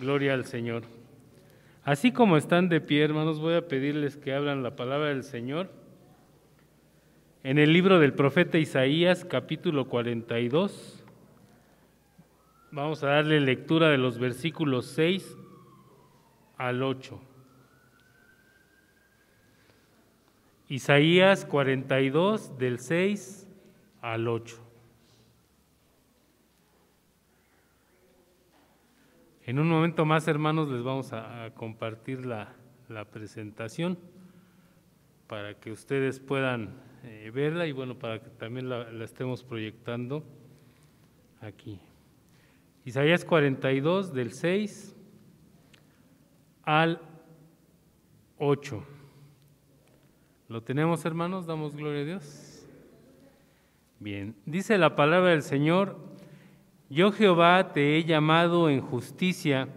Gloria al Señor. Así como están de pie, hermanos, voy a pedirles que abran la palabra del Señor en el libro del profeta Isaías, capítulo 42. Vamos a darle lectura de los versículos 6 al 8. Isaías 42, del 6 al 8. En un momento más, hermanos, les vamos a compartir la presentación para que ustedes puedan verla y bueno, para que también la estemos proyectando aquí. Isaías 42, del 6 al 8. ¿Lo tenemos, hermanos? ¿Damos gloria a Dios? Bien, dice la palabra del Señor: Yo Jehová te he llamado en justicia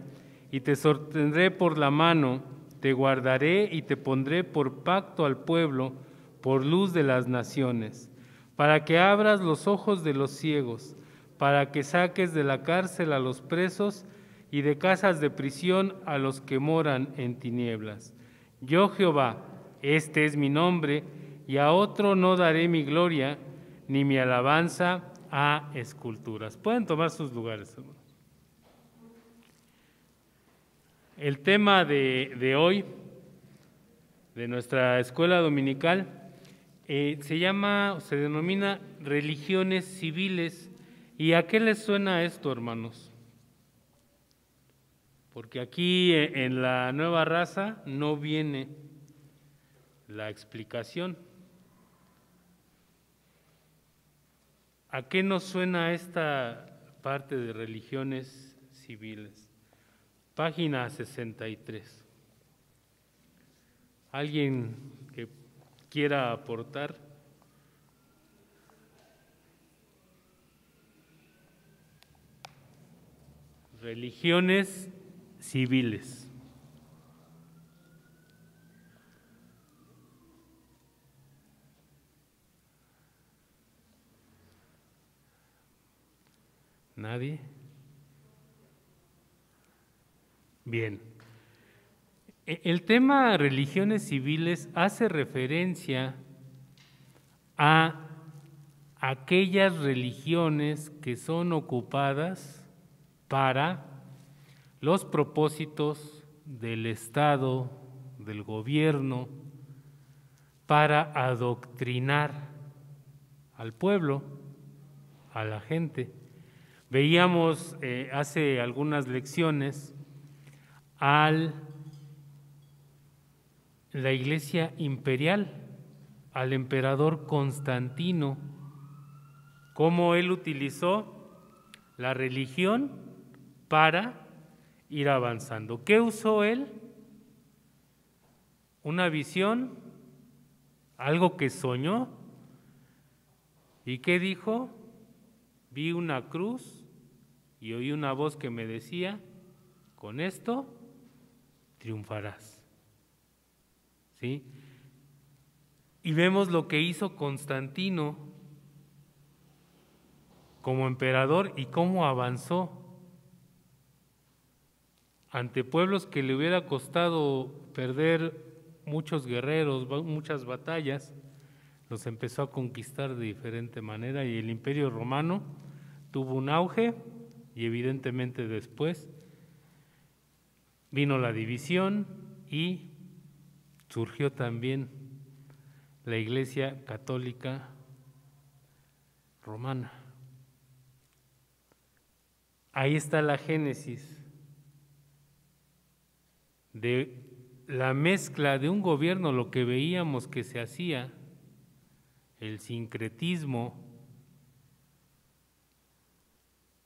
y te sostendré por la mano, te guardaré y te pondré por pacto al pueblo, por luz de las naciones, para que abras los ojos de los ciegos, para que saques de la cárcel a los presos y de casas de prisión a los que moran en tinieblas. Yo Jehová, este es mi nombre, y a otro no daré mi gloria, ni mi alabanza a esculturas. Pueden tomar sus lugares, hermanos. El tema de hoy, de nuestra escuela dominical, se denomina religiones civiles. ¿Y a qué les suena esto, hermanos? Porque aquí en la Nueva Raza no viene la explicación. ¿A qué nos suena esta parte de religiones civiles? Página 63. ¿Alguien que quiera aportar? Religiones civiles. ¿Nadie? Bien. El tema religiones civiles hace referencia a aquellas religiones que son ocupadas para los propósitos del Estado, del gobierno, para adoctrinar al pueblo, a la gente. Veíamos hace algunas lecciones la Iglesia imperial, al emperador Constantino, cómo él utilizó la religión para ir avanzando. ¿Qué usó él? Una visión, algo que soñó. ¿Y qué dijo? Vi una cruz y oí una voz que me decía: con esto triunfarás. ¿Sí? Y vemos lo que hizo Constantino como emperador y cómo avanzó ante pueblos que le hubiera costado perder muchos guerreros, muchas batallas. Los empezó a conquistar de diferente manera y el Imperio Romano tuvo un auge y evidentemente después vino la división y surgió también la Iglesia Católica Romana. Ahí está la génesis de la mezcla de un gobierno, lo que veíamos que se hacía, el sincretismo,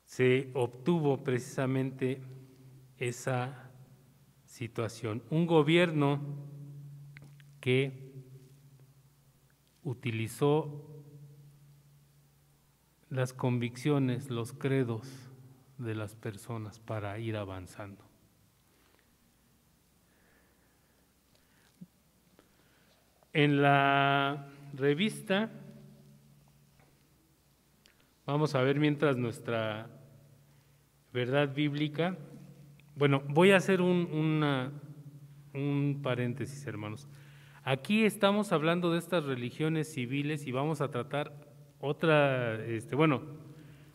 se obtuvo precisamente esa situación. Un gobierno que utilizó las convicciones, los credos de las personas para ir avanzando. En la revista vamos a ver mientras nuestra verdad bíblica Bueno, voy a hacer un paréntesis, hermanos. Aquí estamos hablando de estas religiones civiles y vamos a tratar otra, bueno,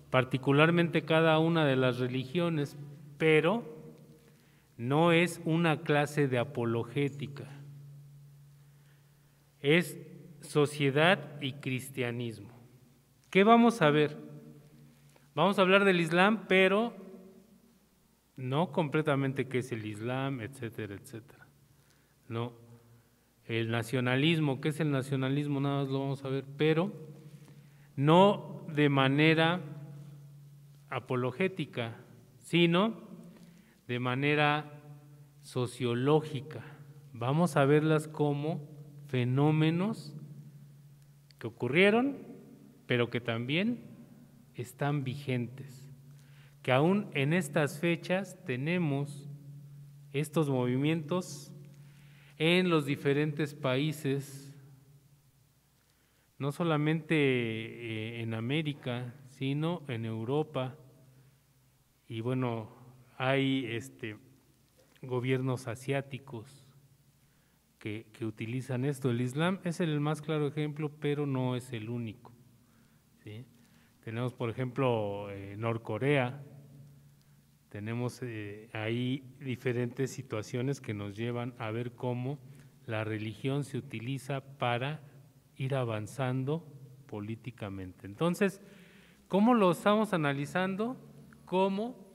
particularmente cada una de las religiones, pero no es una clase de apologética, es sociedad y cristianismo. ¿Qué vamos a ver? Vamos a hablar del Islam, pero no completamente qué es el Islam, etcétera, etcétera. No. El nacionalismo, ¿qué es el nacionalismo? Nada más lo vamos a ver, pero no de manera apologética, sino de manera sociológica. Vamos a verlas como fenómenos que ocurrieron, pero que también están vigentes, que aún en estas fechas tenemos estos movimientos en los diferentes países, no solamente en América, sino en Europa, y bueno, hay gobiernos asiáticos que utilizan esto. El Islam es el más claro ejemplo, pero no es el único, ¿sí? Tenemos, por ejemplo, Norcorea, tenemos ahí diferentes situaciones que nos llevan a ver cómo la religión se utiliza para ir avanzando políticamente. Entonces, ¿cómo lo estamos analizando? ¿Cómo?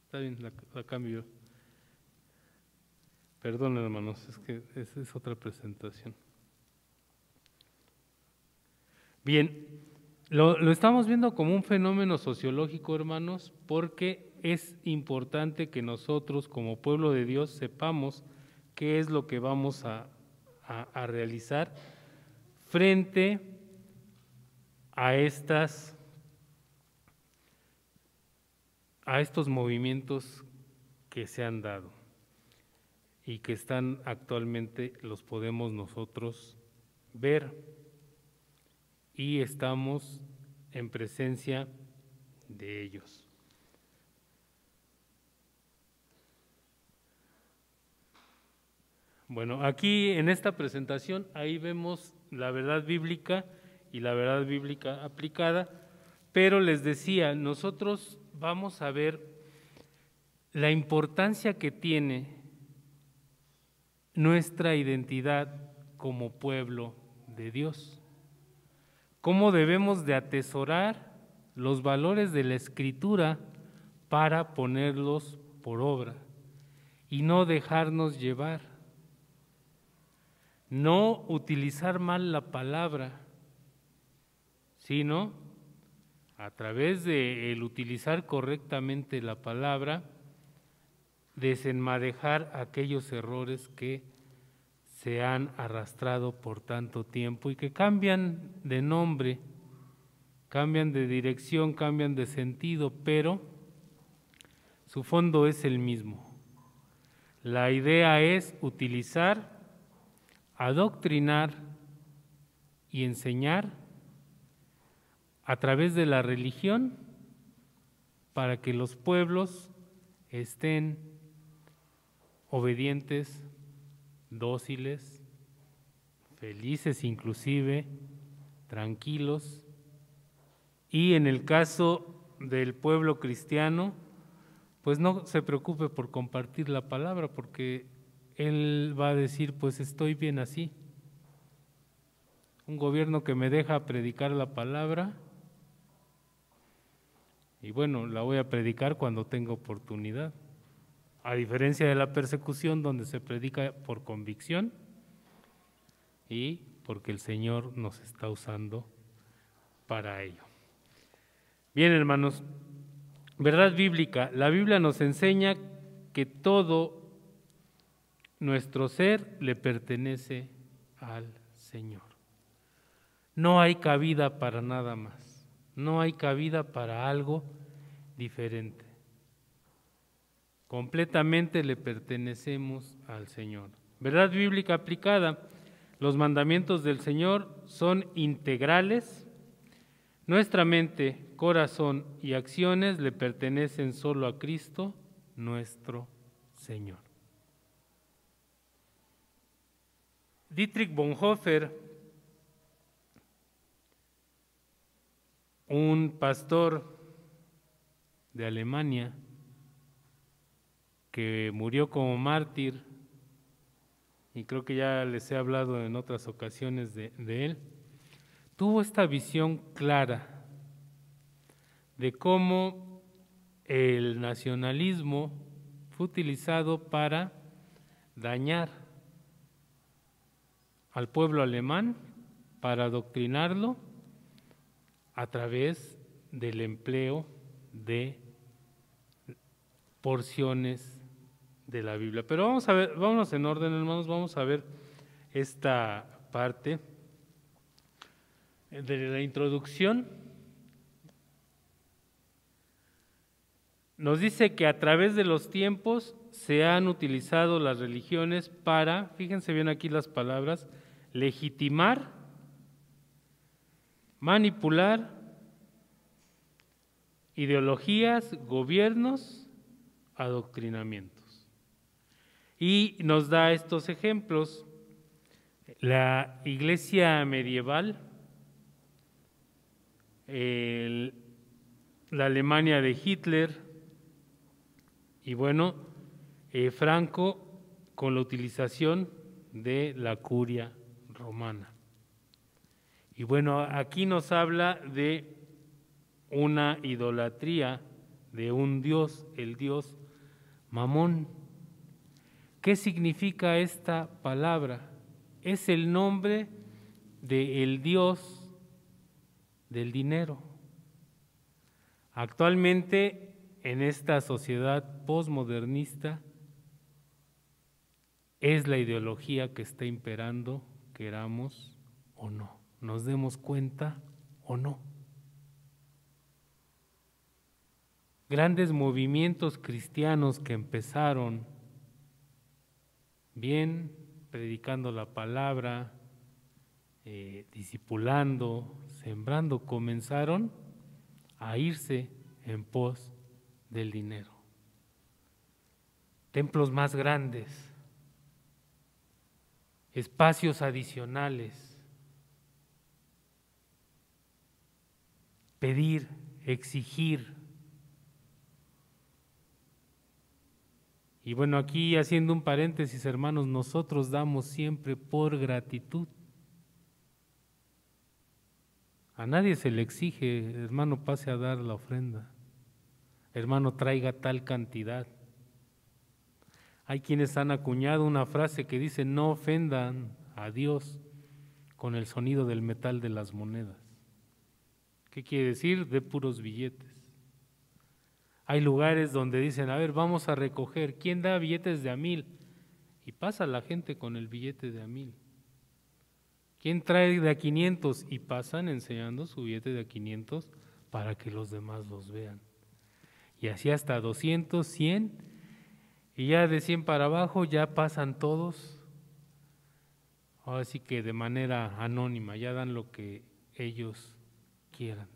Está bien, la cambio. Perdón, hermanos, es que esa es otra presentación. Bien, lo estamos viendo como un fenómeno sociológico, hermanos, porque es importante que nosotros como pueblo de Dios sepamos qué es lo que vamos a realizar frente a estos movimientos que se han dado y que están actualmente, los podemos nosotros ver, y estamos en presencia de ellos. Bueno, aquí en esta presentación, ahí vemos la verdad bíblica y la verdad bíblica aplicada, pero les decía, nosotros vamos a ver la importancia que tiene nuestra identidad como pueblo de Dios, cómo debemos de atesorar los valores de la Escritura para ponerlos por obra y no dejarnos llevar, no utilizar mal la palabra, sino a través de el utilizar correctamente la palabra, desenmadejar aquellos errores que se han arrastrado por tanto tiempo y que cambian de nombre, cambian de dirección, cambian de sentido, pero su fondo es el mismo. La idea es utilizar, adoctrinar y enseñar a través de la religión para que los pueblos estén obedientes, dóciles, felices inclusive, tranquilos, y en el caso del pueblo cristiano, pues no se preocupe por compartir la palabra, porque él va a decir, pues estoy bien así. Un gobierno que me deja predicar la palabra, y bueno, la voy a predicar cuando tenga oportunidad, a diferencia de la persecución donde se predica por convicción y porque el Señor nos está usando para ello. Bien, hermanos, verdad bíblica. La Biblia nos enseña que todo nuestro ser le pertenece al Señor. No hay cabida para nada más, no hay cabida para algo diferente. Completamente le pertenecemos al Señor. Verdad bíblica aplicada. Los mandamientos del Señor son integrales. Nuestra mente, corazón y acciones le pertenecen solo a Cristo, nuestro Señor. Dietrich Bonhoeffer, un pastor de Alemania que murió como mártir, y creo que ya les he hablado en otras ocasiones de él, tuvo esta visión clara de cómo el nacionalismo fue utilizado para dañar al pueblo alemán, para adoctrinarlo a través del empleo de porciones de la Biblia. Pero vamos a ver, vámonos en orden, hermanos, vamos a ver esta parte de la introducción. Nos dice que a través de los tiempos se han utilizado las religiones para, fíjense bien aquí las palabras, legitimar, manipular ideologías, gobiernos, adoctrinamientos. Y nos da estos ejemplos. La iglesia medieval, la Alemania de Hitler, y bueno, Franco con la utilización de la curia romana. Y bueno, aquí nos habla de una idolatría de un dios, el dios Mamón. ¿Qué significa esta palabra? Es el nombre del dios del dinero. Actualmente, en esta sociedad posmodernista, es la ideología que está imperando, queramos o no, nos demos cuenta o no. Grandes movimientos cristianos que empezaron bien, predicando la palabra, discipulando, sembrando, comenzaron a irse en pos del dinero. Templos más grandes, espacios adicionales, pedir, exigir. Y bueno, aquí haciendo un paréntesis, hermanos, nosotros damos siempre por gratitud. A nadie se le exige, hermano, pase a dar la ofrenda, hermano, traiga tal cantidad. Hay quienes han acuñado una frase que dice: no ofendan a Dios con el sonido del metal de las monedas. ¿Qué quiere decir? De puros billetes. Hay lugares donde dicen: a ver, vamos a recoger, ¿quién da billetes de $1000? Y pasa la gente con el billete de $1000. ¿Quién trae de $500? Y pasan enseñando su billete de $500 para que los demás los vean. Y así hasta 200, 100, y ya de 100 para abajo ya pasan todos, ahora sí que de manera anónima, ya dan lo que ellos quieran.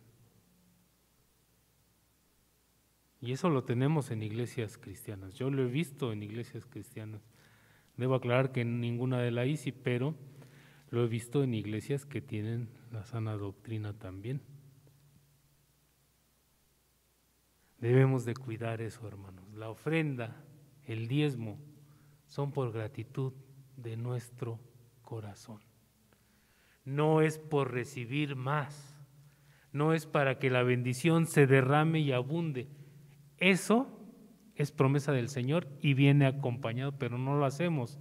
Y eso lo tenemos en iglesias cristianas. Yo lo he visto en iglesias cristianas. Debo aclarar que en ninguna de la ICI, pero lo he visto en iglesias que tienen la sana doctrina también. Debemos de cuidar eso, hermanos. La ofrenda, el diezmo, son por gratitud de nuestro corazón. No es por recibir más, no es para que la bendición se derrame y abunde. Eso es promesa del Señor y viene acompañado, pero no lo hacemos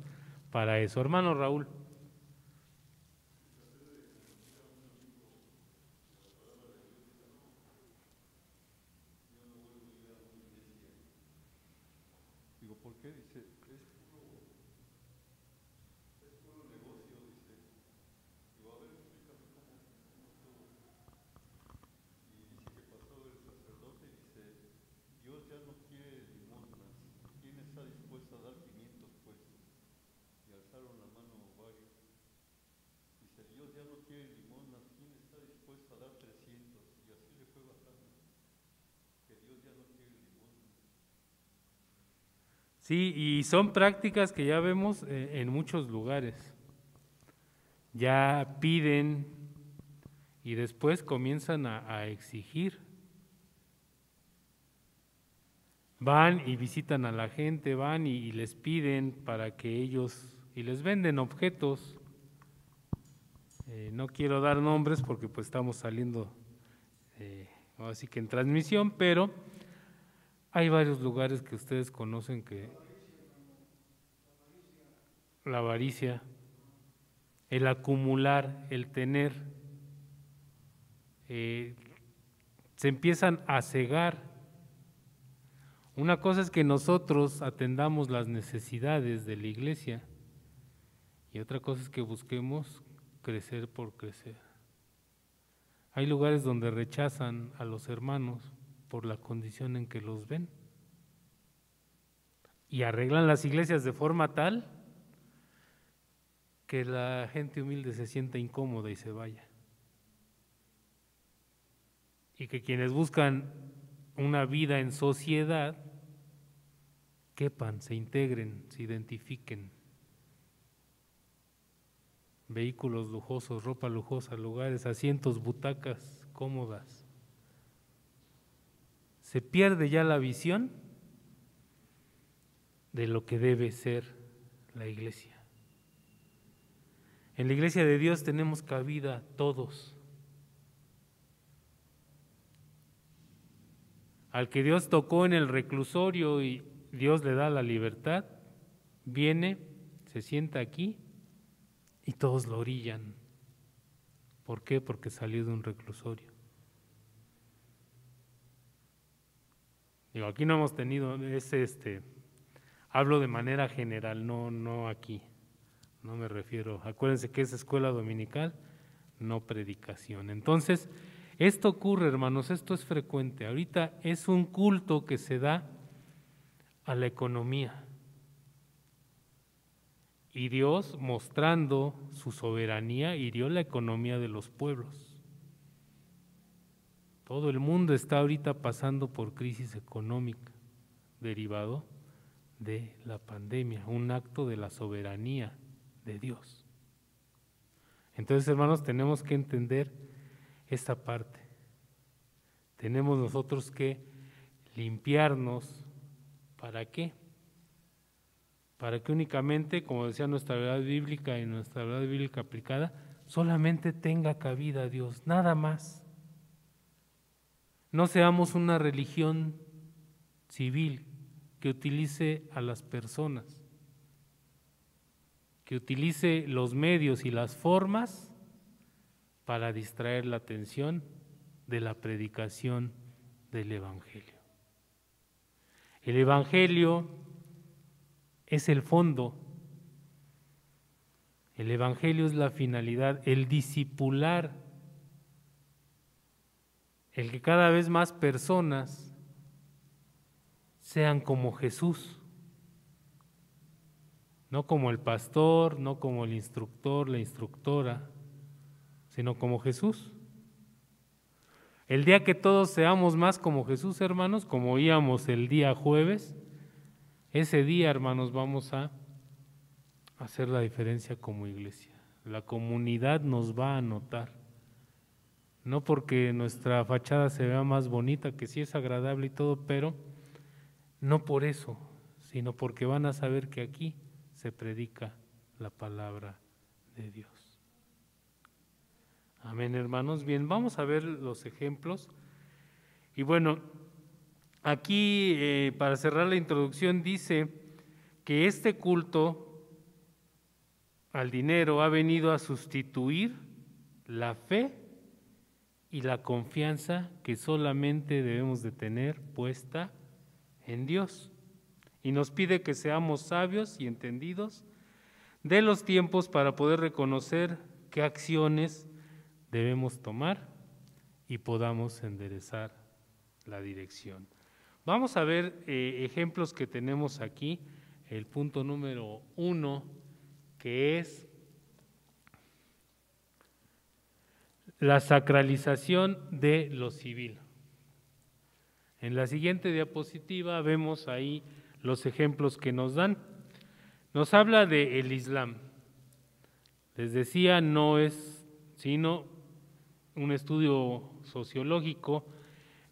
para eso. Hermano Raúl. Digo, ¿por qué? Dice, es puro negocio, dice. Digo, a ver, explícame cómo estuvo. Y dice que pasó el sacerdote y dice: Dios ya no quiere limosnas. ¿Quién está dispuesto a dar 500 pues? Y alzaron la mano varios. Sí, y son prácticas que ya vemos en muchos lugares. Ya piden y después comienzan a exigir. Van y visitan a la gente, van y les piden para que ellos, y les venden objetos. No quiero dar nombres porque pues estamos saliendo así que en transmisión, pero hay varios lugares que ustedes conocen que la avaricia, el acumular, el tener, se empiezan a cegar. Una cosa es que nosotros atendamos las necesidades de la iglesia y otra cosa es que busquemos crecer por crecer. Hay lugares donde rechazan a los hermanos por la condición en que los ven y arreglan las iglesias de forma tal que la gente humilde se sienta incómoda y se vaya. Y que quienes buscan una vida en sociedad quepan, se integren, se identifiquen. Vehículos lujosos, ropa lujosa, lugares, asientos, butacas cómodas. Se pierde ya la visión de lo que debe ser la iglesia. En la iglesia de Dios tenemos cabida todos. Al que Dios tocó en el reclusorio y Dios le da la libertad, viene, se sienta aquí y todos lo orillan. ¿Por qué? Porque salió de un reclusorio. Digo, aquí no hemos tenido hablo de manera general, no aquí. No me refiero, acuérdense que es escuela dominical, no predicación. Entonces, esto ocurre, hermanos, esto es frecuente. Ahorita es un culto que se da a la economía. Y Dios, mostrando su soberanía, hirió la economía de los pueblos. Todo el mundo está ahorita pasando por crisis económica, derivado de la pandemia, un acto de la soberanía de Dios. Entonces, hermanos, tenemos que entender esta parte. Tenemos nosotros que limpiarnos. ¿Para qué? Para que únicamente, como decía nuestra verdad bíblica y nuestra verdad bíblica aplicada, solamente tenga cabida Dios, nada más. No seamos una religión civil que utilice a las personas, que utilice los medios y las formas para distraer la atención de la predicación del Evangelio. El Evangelio es el fondo, el Evangelio es la finalidad, el discipular, el que cada vez más personas sean como Jesús, no como el pastor, no como el instructor, la instructora, sino como Jesús. El día que todos seamos más como Jesús, hermanos, como oíamos el día jueves, ese día, hermanos, vamos a hacer la diferencia como iglesia. La comunidad nos va a notar, no porque nuestra fachada se vea más bonita, que sí es agradable y todo, pero no por eso, sino porque van a saber que aquí se predica la palabra de Dios. Amén, hermanos. Bien, vamos a ver los ejemplos. Y bueno, aquí para cerrar la introducción dice que este culto al dinero ha venido a sustituir la fe y la confianza que solamente debemos de tener puesta en Dios. Y nos pide que seamos sabios y entendidos de los tiempos para poder reconocer qué acciones debemos tomar y podamos enderezar la dirección. Vamos a ver ejemplos que tenemos aquí. El punto número 1, que es la sacralización de lo civil. En la siguiente diapositiva vemos ahí los ejemplos que nos dan. Nos habla del Islam. Les decía, no es sino un estudio sociológico.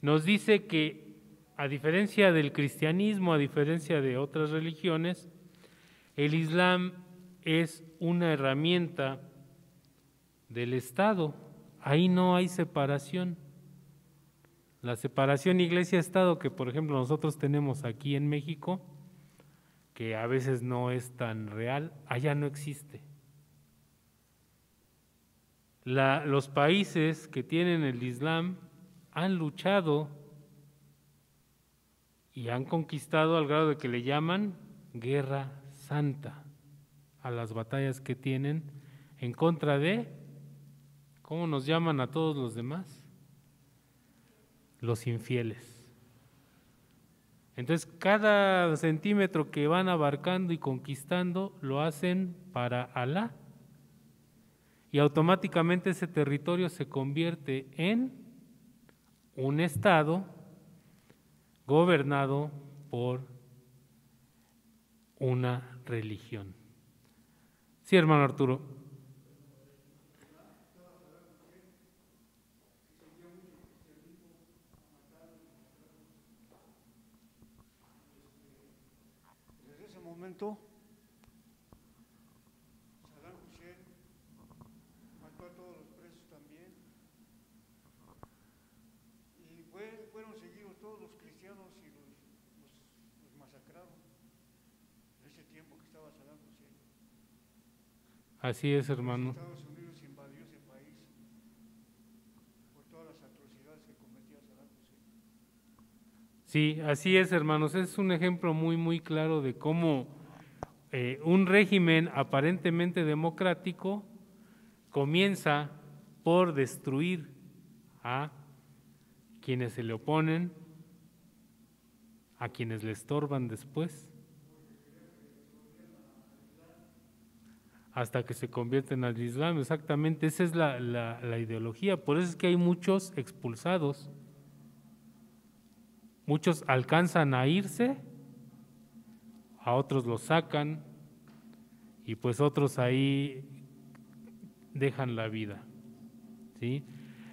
Nos dice que, a diferencia del cristianismo, a diferencia de otras religiones, el Islam es una herramienta del Estado. Ahí no hay separación. La separación iglesia-estado que, por ejemplo, nosotros tenemos aquí en México, que a veces no es tan real, allá no existe. Los países que tienen el Islam han luchado y han conquistado al grado de que le llaman guerra santa a las batallas que tienen en contra de, ¿cómo nos llaman a todos los demás? Los infieles. Entonces, cada centímetro que van abarcando y conquistando lo hacen para Alá, y automáticamente ese territorio se convierte en un estado gobernado por una religión. Sí, hermano Arturo. Desde ese momento, Saddam Hussein mató a todos los presos también, y fueron seguidos todos los cristianos y los masacraron en ese tiempo que estaba Saddam Hussein. Así es, hermano. Estados Unidos invadió ese país por todas las atrocidades que cometía Saddam Hussein. Sí, así es, hermanos. Es un ejemplo muy, muy claro de cómo un régimen aparentemente democrático comienza por destruir a quienes se le oponen, a quienes le estorban después, hasta que se convierten al Islam. Exactamente, esa es la ideología. Por eso es que hay muchos expulsados. Muchos alcanzan a irse, a otros los sacan, y pues otros ahí dejan la vida, ¿sí?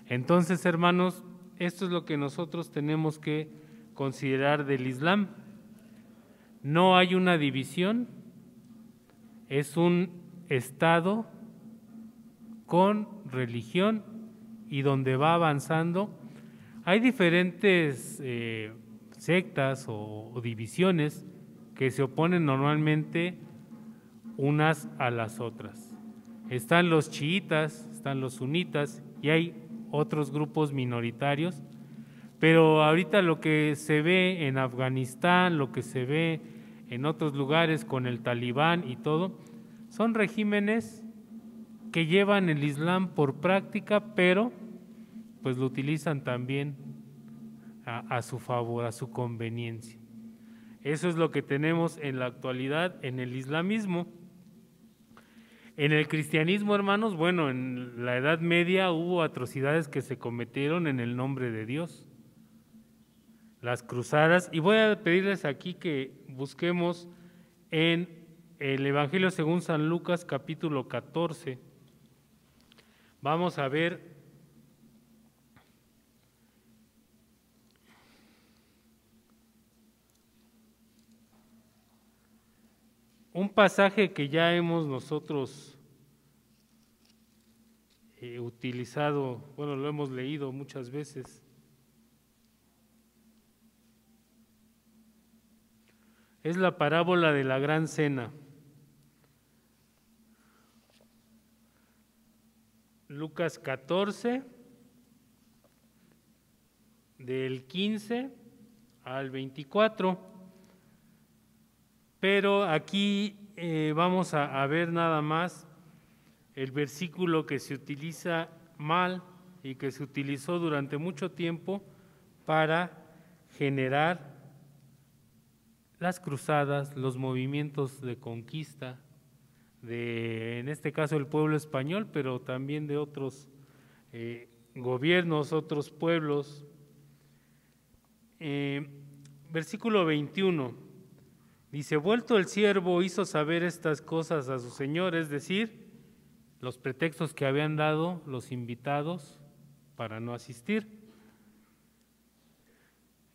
Entonces, hermanos, esto es lo que nosotros tenemos que considerar del Islam. No hay una división, es un estado con religión, y donde va avanzando hay diferentes sectas o divisiones que se oponen normalmente unas a las otras. Están los chiitas, están los sunitas y hay otros grupos minoritarios, pero ahorita lo que se ve en Afganistán, lo que se ve en otros lugares con el Talibán y todo, son regímenes que llevan el Islam por práctica, pero pues lo utilizan también a su favor, a su conveniencia. Eso es lo que tenemos en la actualidad en el islamismo. En el cristianismo, hermanos, bueno, en la Edad Media hubo atrocidades que se cometieron en el nombre de Dios. Las cruzadas, y voy a pedirles aquí que busquemos en el Evangelio según San Lucas, capítulo 14. Vamos a ver un pasaje que ya hemos nosotros utilizado, bueno, lo hemos leído muchas veces. Es la parábola de la gran cena. Lucas 14, del 15 al 24. Pero aquí vamos a ver nada más el versículo que se utiliza mal y que se utilizó durante mucho tiempo para generar las cruzadas, los movimientos de conquista, en este caso el pueblo español, pero también de otros gobiernos, otros pueblos. Versículo 21. Dice, vuelto el siervo hizo saber estas cosas a su señor, es decir, los pretextos que habían dado los invitados para no asistir.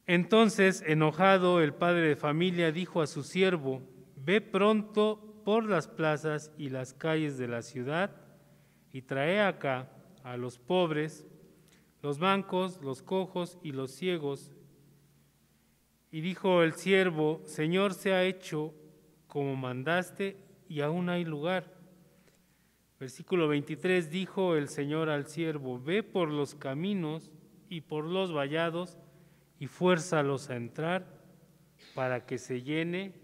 Entonces, enojado, el padre de familia dijo a su siervo, ve pronto por las plazas y las calles de la ciudad y trae acá a los pobres, los mancos, los cojos y los ciegos. Y dijo el siervo, Señor, se ha hecho como mandaste y aún hay lugar. Versículo 23, dijo el Señor al siervo, ve por los caminos y por los vallados y fuérzalos a entrar para que se llene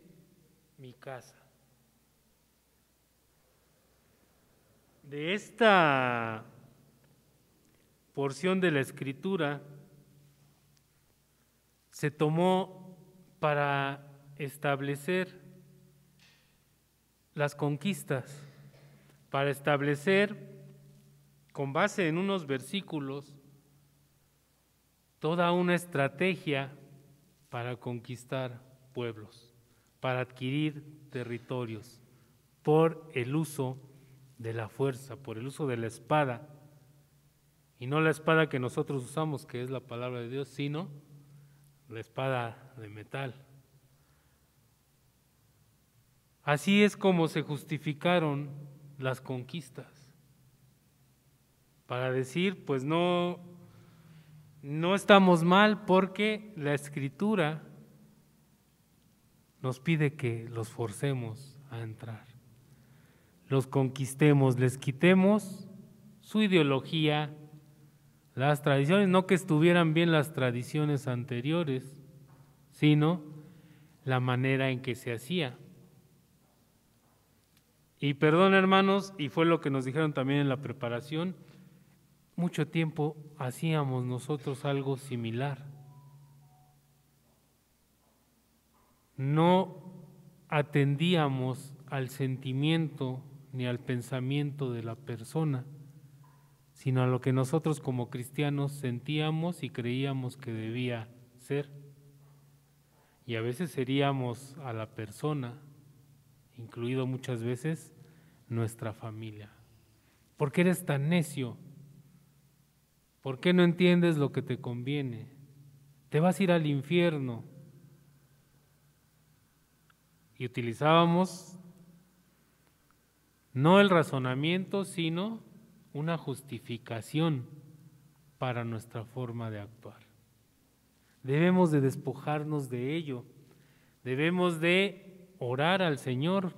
mi casa. De esta porción de la Escritura se tomó para establecer las conquistas, para establecer, con base en unos versículos, toda una estrategia para conquistar pueblos, para adquirir territorios, por el uso de la fuerza, por el uso de la espada, y no la espada que nosotros usamos, que es la palabra de Dios, sino la espada de metal. Así es como se justificaron las conquistas, para decir, pues no estamos mal porque la Escritura nos pide que los forcemos a entrar, los conquistemos, les quitemos su ideología, las tradiciones, no que estuvieran bien las tradiciones anteriores, sino la manera en que se hacía. Y perdón, hermanos, y fue lo que nos dijeron también en la preparación, mucho tiempo hacíamos nosotros algo similar. No atendíamos al sentimiento ni al pensamiento de la persona, sino a lo que nosotros como cristianos sentíamos y creíamos que debía ser. Y a veces heríamos a la persona, incluido muchas veces nuestra familia. ¿Por qué eres tan necio? ¿Por qué no entiendes lo que te conviene? Te vas a ir al infierno. Y utilizábamos no el razonamiento, sino una justificación para nuestra forma de actuar. Debemos de despojarnos de ello, debemos de orar al Señor,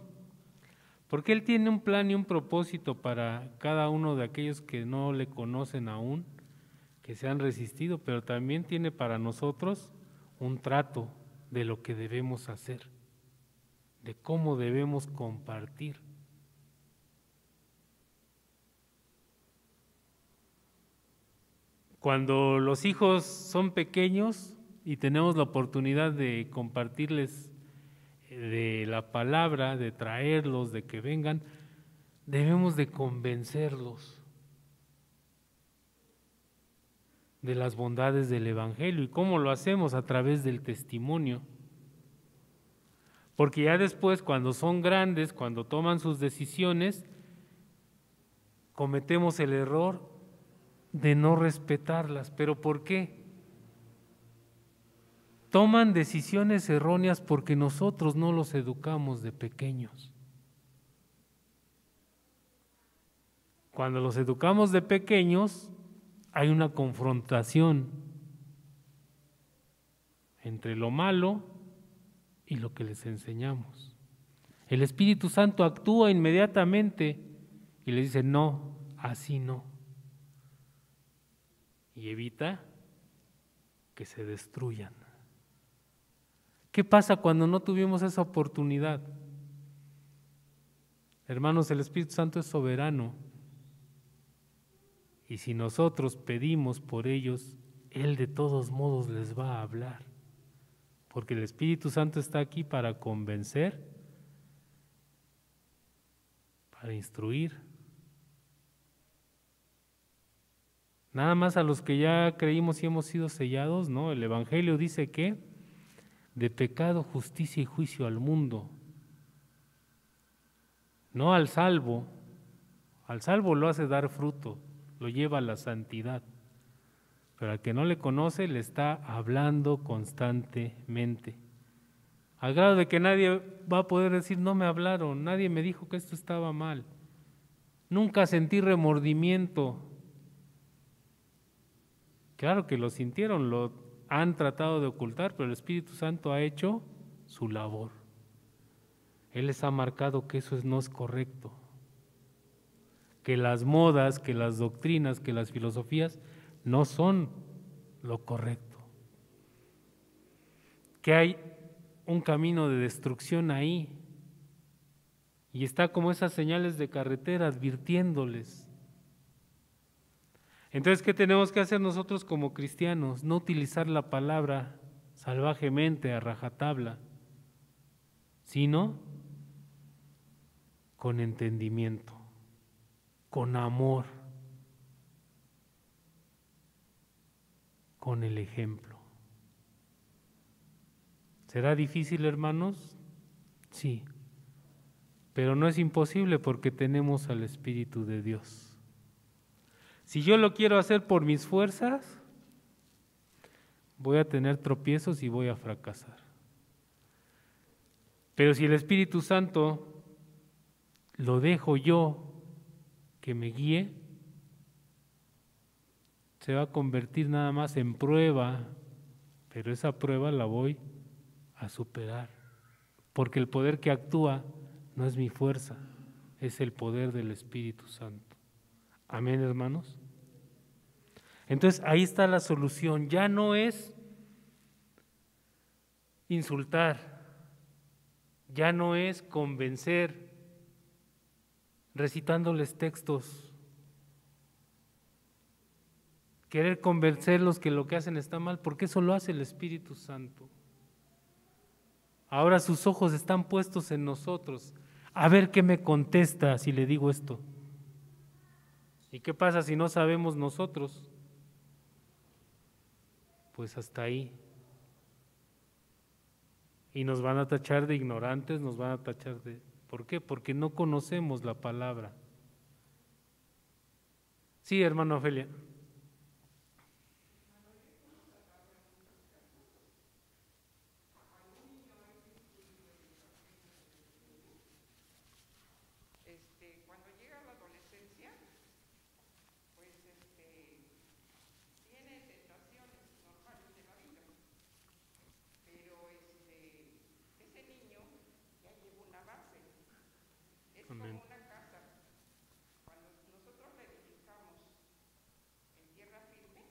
porque Él tiene un plan y un propósito para cada uno de aquellos que no le conocen aún, que se han resistido, pero también tiene para nosotros un trato de lo que debemos hacer, de cómo debemos compartir. Cuando los hijos son pequeños y tenemos la oportunidad de compartirles de la palabra, de traerlos, de que vengan, debemos de convencerlos de las bondades del Evangelio. ¿Y cómo lo hacemos? A través del testimonio. Porque ya después, cuando son grandes, cuando toman sus decisiones, cometemos el error de no respetarlas. ¿Pero por qué? Toman decisiones erróneas porque nosotros no los educamos de pequeños. Cuando los educamos de pequeños, hay una confrontación entre lo malo y lo que les enseñamos. El Espíritu Santo actúa inmediatamente y les dice, no, así no. Y evita que se destruyan. ¿Qué pasa cuando no tuvimos esa oportunidad? Hermanos, el Espíritu Santo es soberano. Y si nosotros pedimos por ellos, Él de todos modos les va a hablar. Porque el Espíritu Santo está aquí para convencer, para instruir. Nada más a los que ya creímos y hemos sido sellados, ¿no? El Evangelio dice que de pecado, justicia y juicio al mundo, no al salvo. Al salvo lo hace dar fruto, lo lleva a la santidad, pero al que no le conoce le está hablando constantemente, al grado de que nadie va a poder decir no me hablaron, nadie me dijo que esto estaba mal, nunca sentí remordimiento. Claro que lo sintieron, lo han tratado de ocultar, pero el Espíritu Santo ha hecho su labor. Él les ha marcado que eso no es correcto, que las modas, que las doctrinas, que las filosofías no son lo correcto, que hay un camino de destrucción ahí, y está como esas señales de carretera advirtiéndoles. Entonces, ¿qué tenemos que hacer nosotros como cristianos? No utilizar la palabra salvajemente, a rajatabla, sino con entendimiento, con amor, con el ejemplo. ¿Será difícil, hermanos? Sí, pero no es imposible porque tenemos al Espíritu de Dios. Si yo lo quiero hacer por mis fuerzas, voy a tener tropiezos y voy a fracasar. Pero si el Espíritu Santo lo dejo yo que me guíe, se va a convertir nada más en prueba, pero esa prueba la voy a superar, porque el poder que actúa no es mi fuerza, es el poder del Espíritu Santo. Amén, hermanos. Entonces ahí está la solución, ya no es insultar, ya no es convencer recitándoles textos, querer convencerlos que lo que hacen está mal, porque eso lo hace el Espíritu Santo. Ahora sus ojos están puestos en nosotros, a ver qué me contesta si le digo esto. ¿Y qué pasa si no sabemos nosotros? Pues hasta ahí. Y nos van a tachar de ignorantes, nos van a tachar de... ¿Por qué? Porque no conocemos la palabra. Sí, hermano Ofelia. Cuando llega a la adolescencia, pues tiene tentaciones normales de la vida, pero ese niño ya lleva una base, es Amén. como una casa. Cuando nosotros la edificamos en tierra firme,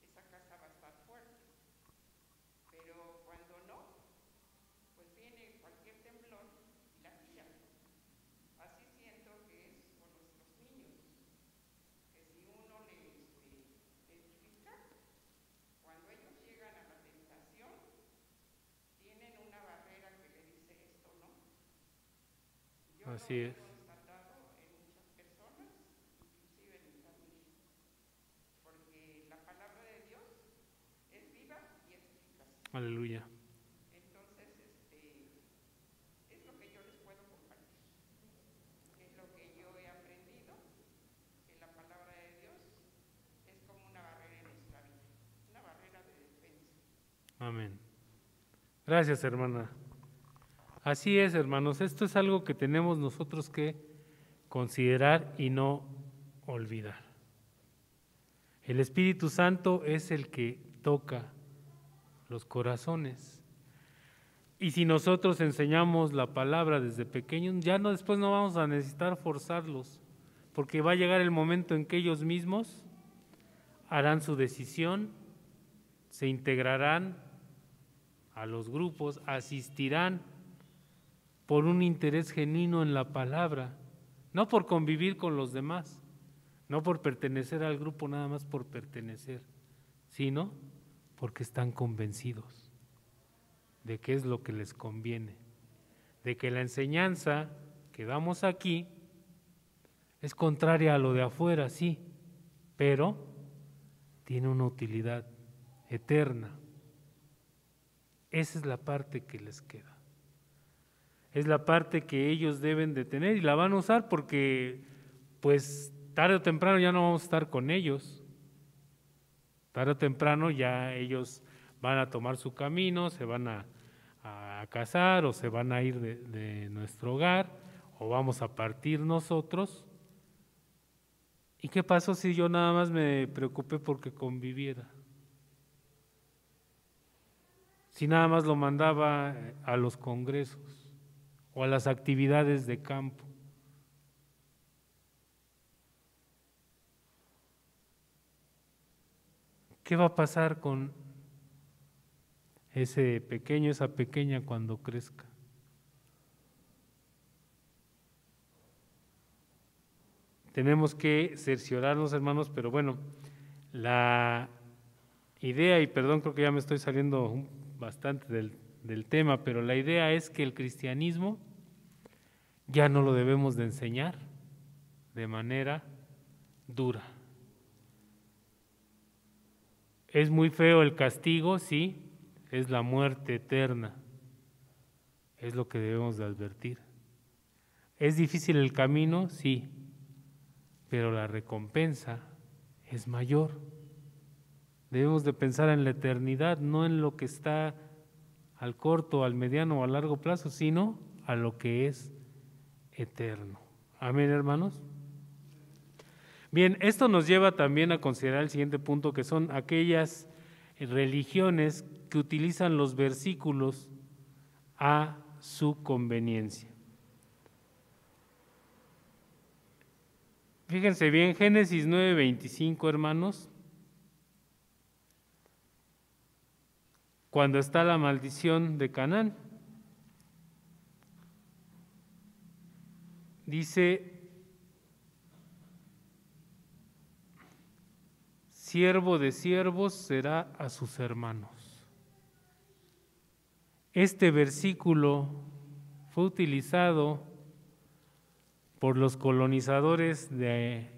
esa casa va a estar fuerte, pero cuando no, pues viene cualquier temblor y la tira. Así siento que es con nuestros niños, que si uno le edifica, cuando ellos llegan a la tentación, tienen una barrera que le dice esto, ¿no? Yo Así lo he es. constatado en muchas personas, inclusive en mi familia, porque la palabra de Dios es viva y es eficaz. Aleluya. Entonces, es lo que yo les puedo compartir. Es lo que yo he aprendido, que la palabra de Dios es como una barrera en nuestra vida, una barrera de defensa. Amén. Gracias, hermana. Así es, hermanos, esto es algo que tenemos nosotros que considerar y no olvidar. El Espíritu Santo es el que toca los corazones. Y si nosotros enseñamos la palabra desde pequeños, ya no después no vamos a necesitar forzarlos, porque va a llegar el momento en que ellos mismos harán su decisión, se integrarán a los grupos, asistirán por un interés genuino en la palabra, no por convivir con los demás, no por pertenecer al grupo nada más por pertenecer, sino porque están convencidos de qué es lo que les conviene, de que la enseñanza que damos aquí es contraria a lo de afuera, sí, pero tiene una utilidad eterna. Esa es la parte que les queda. Es la parte que ellos deben de tener y la van a usar porque, pues, tarde o temprano ya no vamos a estar con ellos. Tarde o temprano ya ellos van a tomar su camino, se van a casar o se van a ir de nuestro hogar o vamos a partir nosotros. ¿Y qué pasó si yo nada más me preocupé porque conviviera? Si nada más lo mandaba a los congresos o a las actividades de campo. ¿Qué va a pasar con ese pequeño, esa pequeña cuando crezca? Tenemos que cerciorarnos, hermanos, pero bueno, la idea, y perdón, creo que ya me estoy saliendo bastante del tema, pero la idea es que el cristianismo ya no lo debemos de enseñar de manera dura. Es muy feo el castigo, sí, es la muerte eterna, es lo que debemos de advertir. ¿Es difícil el camino? Sí, pero la recompensa es mayor. Debemos de pensar en la eternidad, no en lo que está al corto, al mediano o a largo plazo, sino a lo que es eterno. Amén, hermanos. Bien, esto nos lleva también a considerar el siguiente punto, que son aquellas religiones que utilizan los versículos a su conveniencia. Fíjense bien, Génesis 9:25, hermanos, cuando está la maldición de Canaán, dice: siervo de siervos será a sus hermanos. Este versículo fue utilizado por los colonizadores de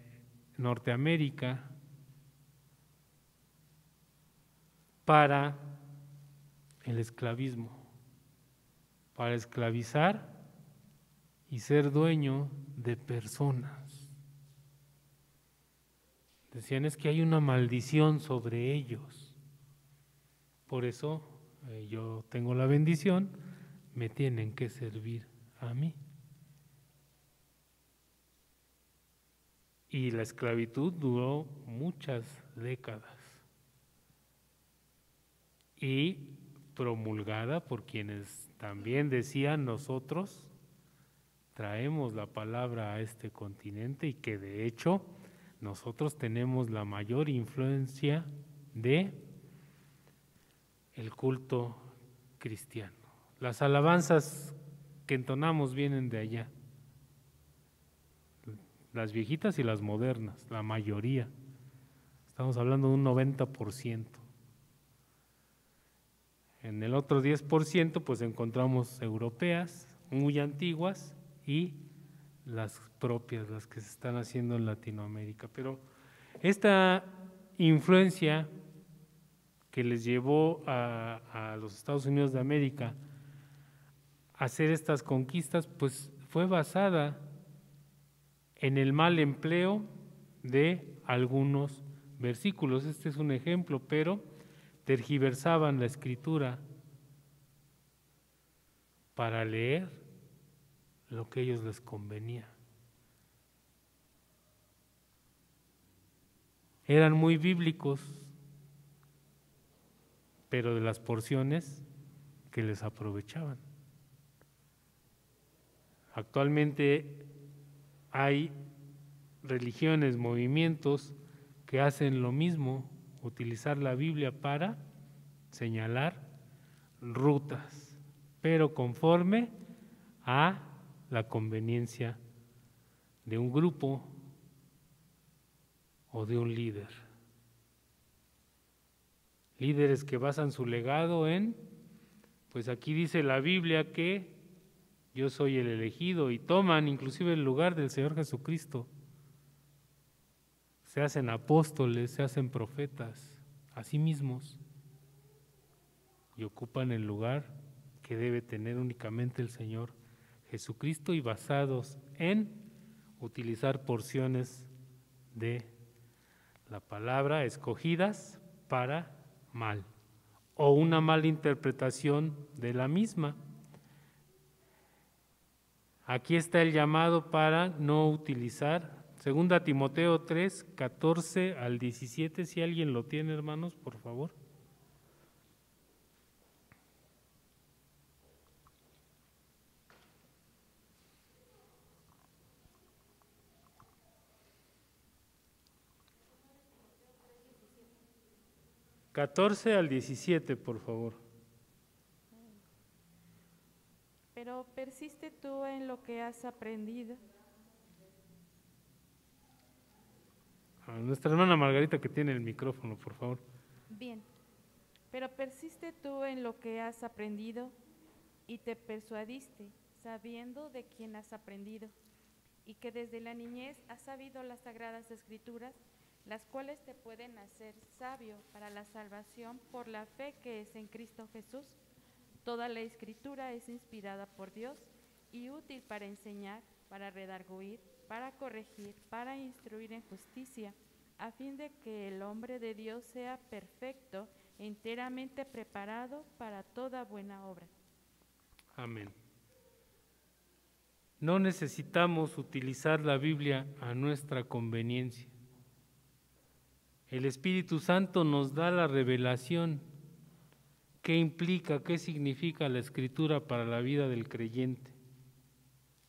Norteamérica para el esclavismo, para esclavizar y ser dueño de personas. Decían, es que hay una maldición sobre ellos, por eso yo tengo la bendición, me tienen que servir a mí. Y la esclavitud duró muchas décadas y promulgada por quienes también decían: nosotros traemos la palabra a este continente, y que de hecho nosotros tenemos la mayor influencia de el culto cristiano. Las alabanzas que entonamos vienen de allá, las viejitas y las modernas, la mayoría. Estamos hablando de un 90%. En el otro 10% pues encontramos europeas, muy antiguas, y las propias, las que se están haciendo en Latinoamérica. Pero esta influencia que les llevó a los Estados Unidos de América a hacer estas conquistas, pues fue basada en el mal empleo de algunos versículos. Este es un ejemplo, pero tergiversaban la escritura para leer lo que a ellos les convenía. Eran muy bíblicos, pero de las porciones que les aprovechaban. Actualmente hay religiones, movimientos que hacen lo mismo, utilizar la Biblia para señalar rutas, pero conforme a la conveniencia de un grupo o de un líder. Líderes que basan su legado en, pues aquí dice la Biblia que yo soy el elegido, y toman inclusive el lugar del Señor Jesucristo. Se hacen apóstoles, se hacen profetas a sí mismos. y ocupan el lugar que debe tener únicamente el Señor Jesucristo, y basados en utilizar porciones de la palabra escogidas para mal, o una mala interpretación de la misma. Aquí está el llamado para no utilizar 2 Timoteo 3, 14 al 17, si alguien lo tiene, hermanos, por favor. (14 al 17, por favor). Pero persiste tú en lo que has aprendido. A nuestra hermana Margarita, que tiene el micrófono, por favor. Bien, pero persiste tú en lo que has aprendido y te persuadiste, sabiendo de quién has aprendido, y que desde la niñez has sabido las sagradas escrituras, las cuales te pueden hacer sabio para la salvación por la fe que es en Cristo Jesús. Toda la escritura es inspirada por Dios y útil para enseñar, para redarguir, para corregir, para instruir en justicia, a fin de que el hombre de Dios sea perfecto, enteramente preparado para toda buena obra. Amén. No necesitamos utilizar la Biblia a nuestra conveniencia. El Espíritu Santo nos da la revelación. ¿Qué implica, qué significa la Escritura para la vida del creyente,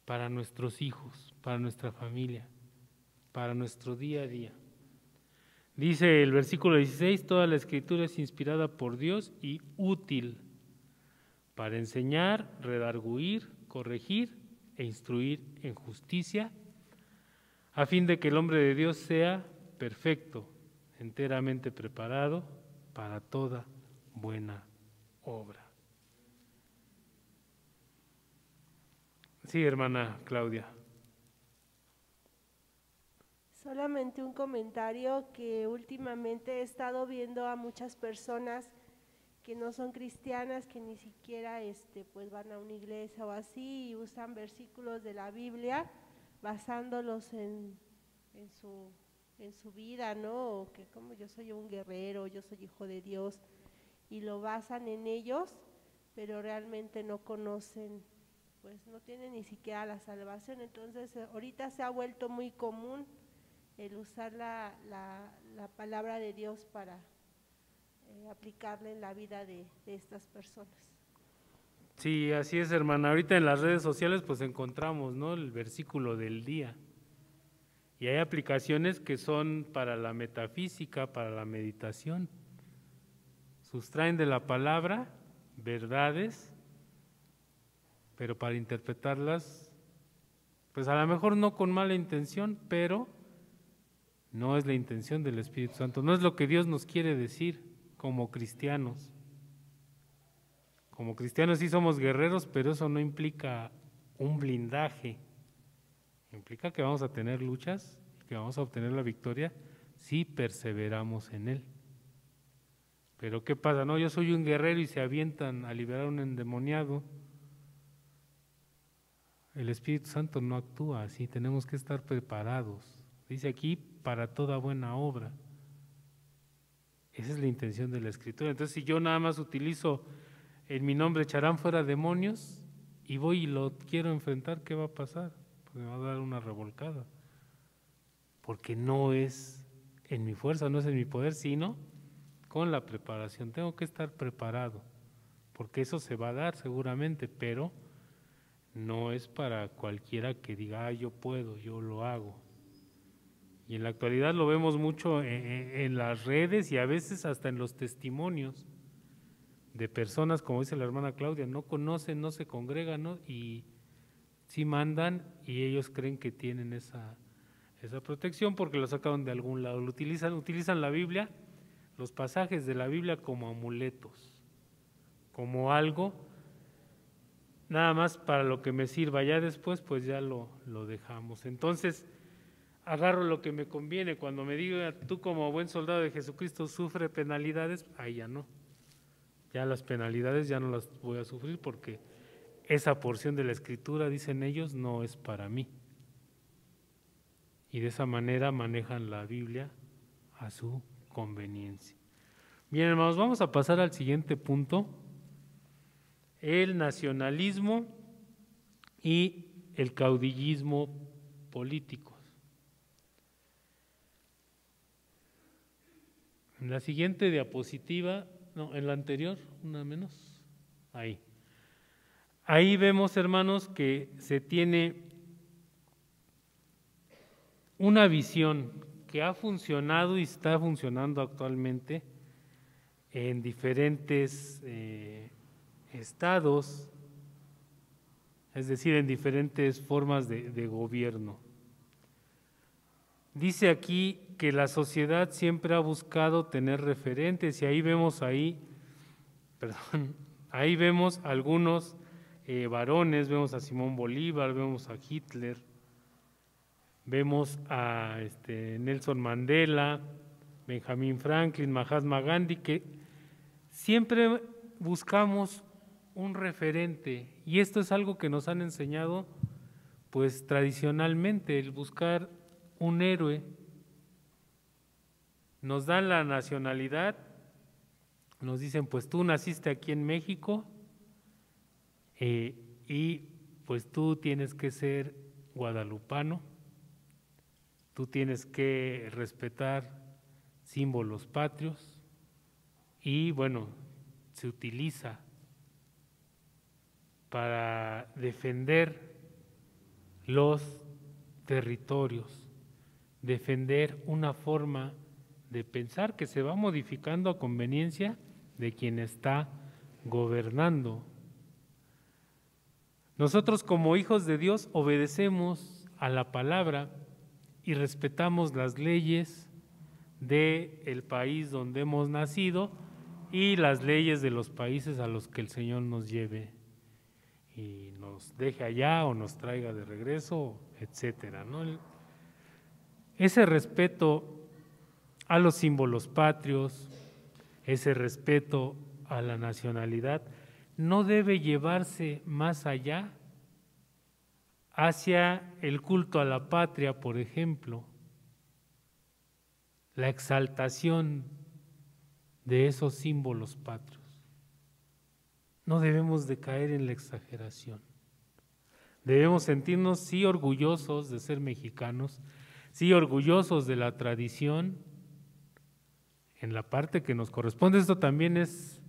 para nuestros hijos, para nuestra familia, para nuestro día a día? Dice el versículo 16, toda la Escritura es inspirada por Dios y útil para enseñar, redarguir, corregir e instruir en justicia, a fin de que el hombre de Dios sea perfecto, enteramente preparado para toda buena obra. Sí, hermana Claudia. Solamente un comentario, que últimamente he estado viendo a muchas personas que no son cristianas, que ni siquiera pues van a una iglesia o así, y usan versículos de la Biblia basándolos en su vida, ¿no? O que como yo soy un guerrero, yo soy hijo de Dios, y lo basan en ellos, pero realmente no conocen, pues no tienen ni siquiera la salvación. Entonces ahorita se ha vuelto muy común el usar la palabra de Dios para aplicarla en la vida de estas personas. Sí, así es, hermana. Ahorita en las redes sociales pues encontramos, ¿no?, el versículo del día. Y hay aplicaciones que son para la metafísica, para la meditación. Sustraen de la palabra verdades, pero para interpretarlas, pues a lo mejor no con mala intención, pero no es la intención del Espíritu Santo, no es lo que Dios nos quiere decir como cristianos. Como cristianos sí somos guerreros, pero eso no implica un blindaje. Implica que vamos a tener luchas, que vamos a obtener la victoria si perseveramos en Él. Pero ¿qué pasa? No, yo soy un guerrero y se avientan a liberar a un endemoniado. El Espíritu Santo no actúa así, tenemos que estar preparados. Dice aquí, para toda buena obra. Esa es la intención de la Escritura. Entonces, si yo nada más utilizo en mi nombre echarán fuera demonios y voy y lo quiero enfrentar, ¿qué va a pasar? Pues me va a dar una revolcada. Porque no es en mi fuerza, no es en mi poder, sino con la preparación. Tengo que estar preparado, porque eso se va a dar seguramente, pero no es para cualquiera que diga, yo puedo, yo lo hago. Y en la actualidad lo vemos mucho en las redes y a veces hasta en los testimonios de personas, como dice la hermana Claudia, no conocen, no se congregan, ¿no?, y sí mandan y ellos creen que tienen esa protección porque lo sacaron de algún lado. Lo utilizan la Biblia, los pasajes de la Biblia como amuletos, como algo nada más para lo que me sirva, ya después pues ya lo dejamos. Entonces agarro lo que me conviene. Cuando me diga, tú como buen soldado de Jesucristo sufre penalidades, ahí ya no. Ya las penalidades ya no las voy a sufrir porque esa porción de la Escritura, dicen ellos, no es para mí. Y de esa manera manejan la Biblia a su conveniencia. Bien, hermanos, vamos a pasar al siguiente punto: el nacionalismo y el caudillismo políticos. En la siguiente diapositiva, no, en la anterior, una menos, ahí. Ahí vemos, hermanos, que se tiene una visión que ha funcionado y está funcionando actualmente en diferentes estados, es decir, en diferentes formas de gobierno. Dice aquí que la sociedad siempre ha buscado tener referentes, y ahí vemos ahí vemos algunos varones, vemos a Simón Bolívar, vemos a Hitler, vemos a Nelson Mandela, Benjamín Franklin, Mahatma Gandhi, que siempre buscamos un referente, y esto es algo que nos han enseñado pues tradicionalmente, el buscar un héroe. Nos dan la nacionalidad, nos dicen pues tú naciste aquí en México y pues tú tienes que ser guadalupano, tú tienes que respetar símbolos patrios, y bueno, se utiliza para defender los territorios, defender una forma de pensar que se va modificando a conveniencia de quien está gobernando. Nosotros como hijos de Dios obedecemos a la palabra y respetamos las leyes del país donde hemos nacido y las leyes de los países a los que el Señor nos lleve y nos deje allá o nos traiga de regreso, etcétera, ¿no? Ese respeto a los símbolos patrios, ese respeto a la nacionalidad, no debe llevarse más allá hacia el culto a la patria, por ejemplo, la exaltación de esos símbolos patrios. No debemos de caer en la exageración. Debemos sentirnos sí orgullosos de ser mexicanos, sí orgullosos de la tradición, en la parte que nos corresponde. Esto también es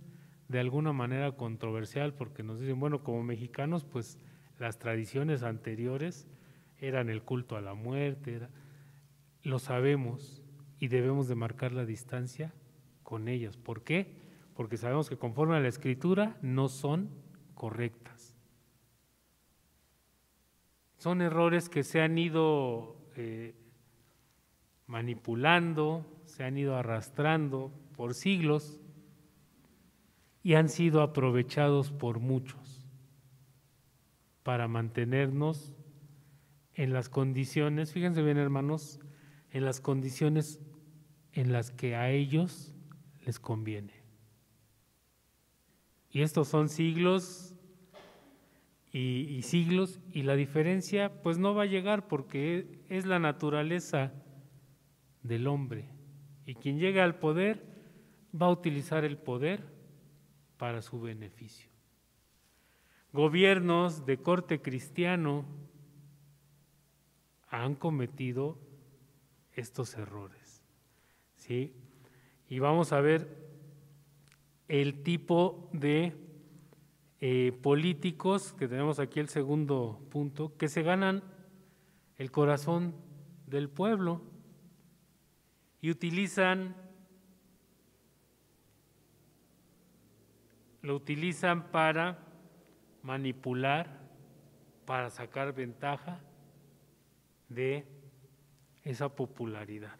de alguna manera controversial porque nos dicen, bueno, como mexicanos, pues las tradiciones anteriores eran el culto a la muerte, lo sabemos y debemos de marcar la distancia con ellas. ¿Por qué? Porque sabemos que conforme a la Escritura no son correctas. Son errores que se han ido manipulando, se han ido arrastrando por siglos y han sido aprovechados por muchos para mantenernos en las condiciones, fíjense bien hermanos, en las condiciones en las que a ellos les conviene. Y estos son siglos y siglos, y la diferencia pues no va a llegar porque es la naturaleza del hombre, y quien llega al poder va a utilizar el poder para su beneficio. Gobiernos de corte cristiano han cometido estos errores, ¿sí? Y vamos a ver el tipo de políticos, que tenemos aquí el segundo punto, que se ganan el corazón del pueblo y lo utilizan para manipular, para sacar ventaja de esa popularidad,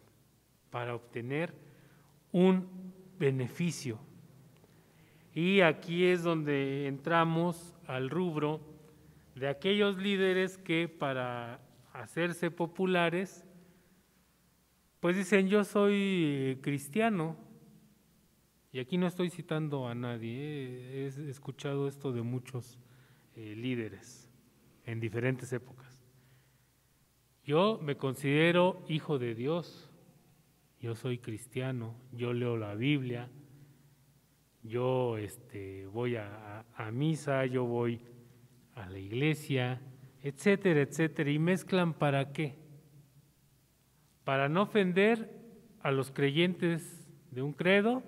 para obtener un beneficio. Y aquí es donde entramos al rubro de aquellos líderes que para hacerse populares, pues dicen yo soy cristiano, Y aquí no estoy citando a nadie, he escuchado esto de muchos líderes en diferentes épocas. Yo me considero hijo de Dios, yo soy cristiano, yo leo la Biblia, yo voy a misa, yo voy a la iglesia, etcétera, etcétera. ¿Y mezclan para qué? Para no ofender a los creyentes de un credo,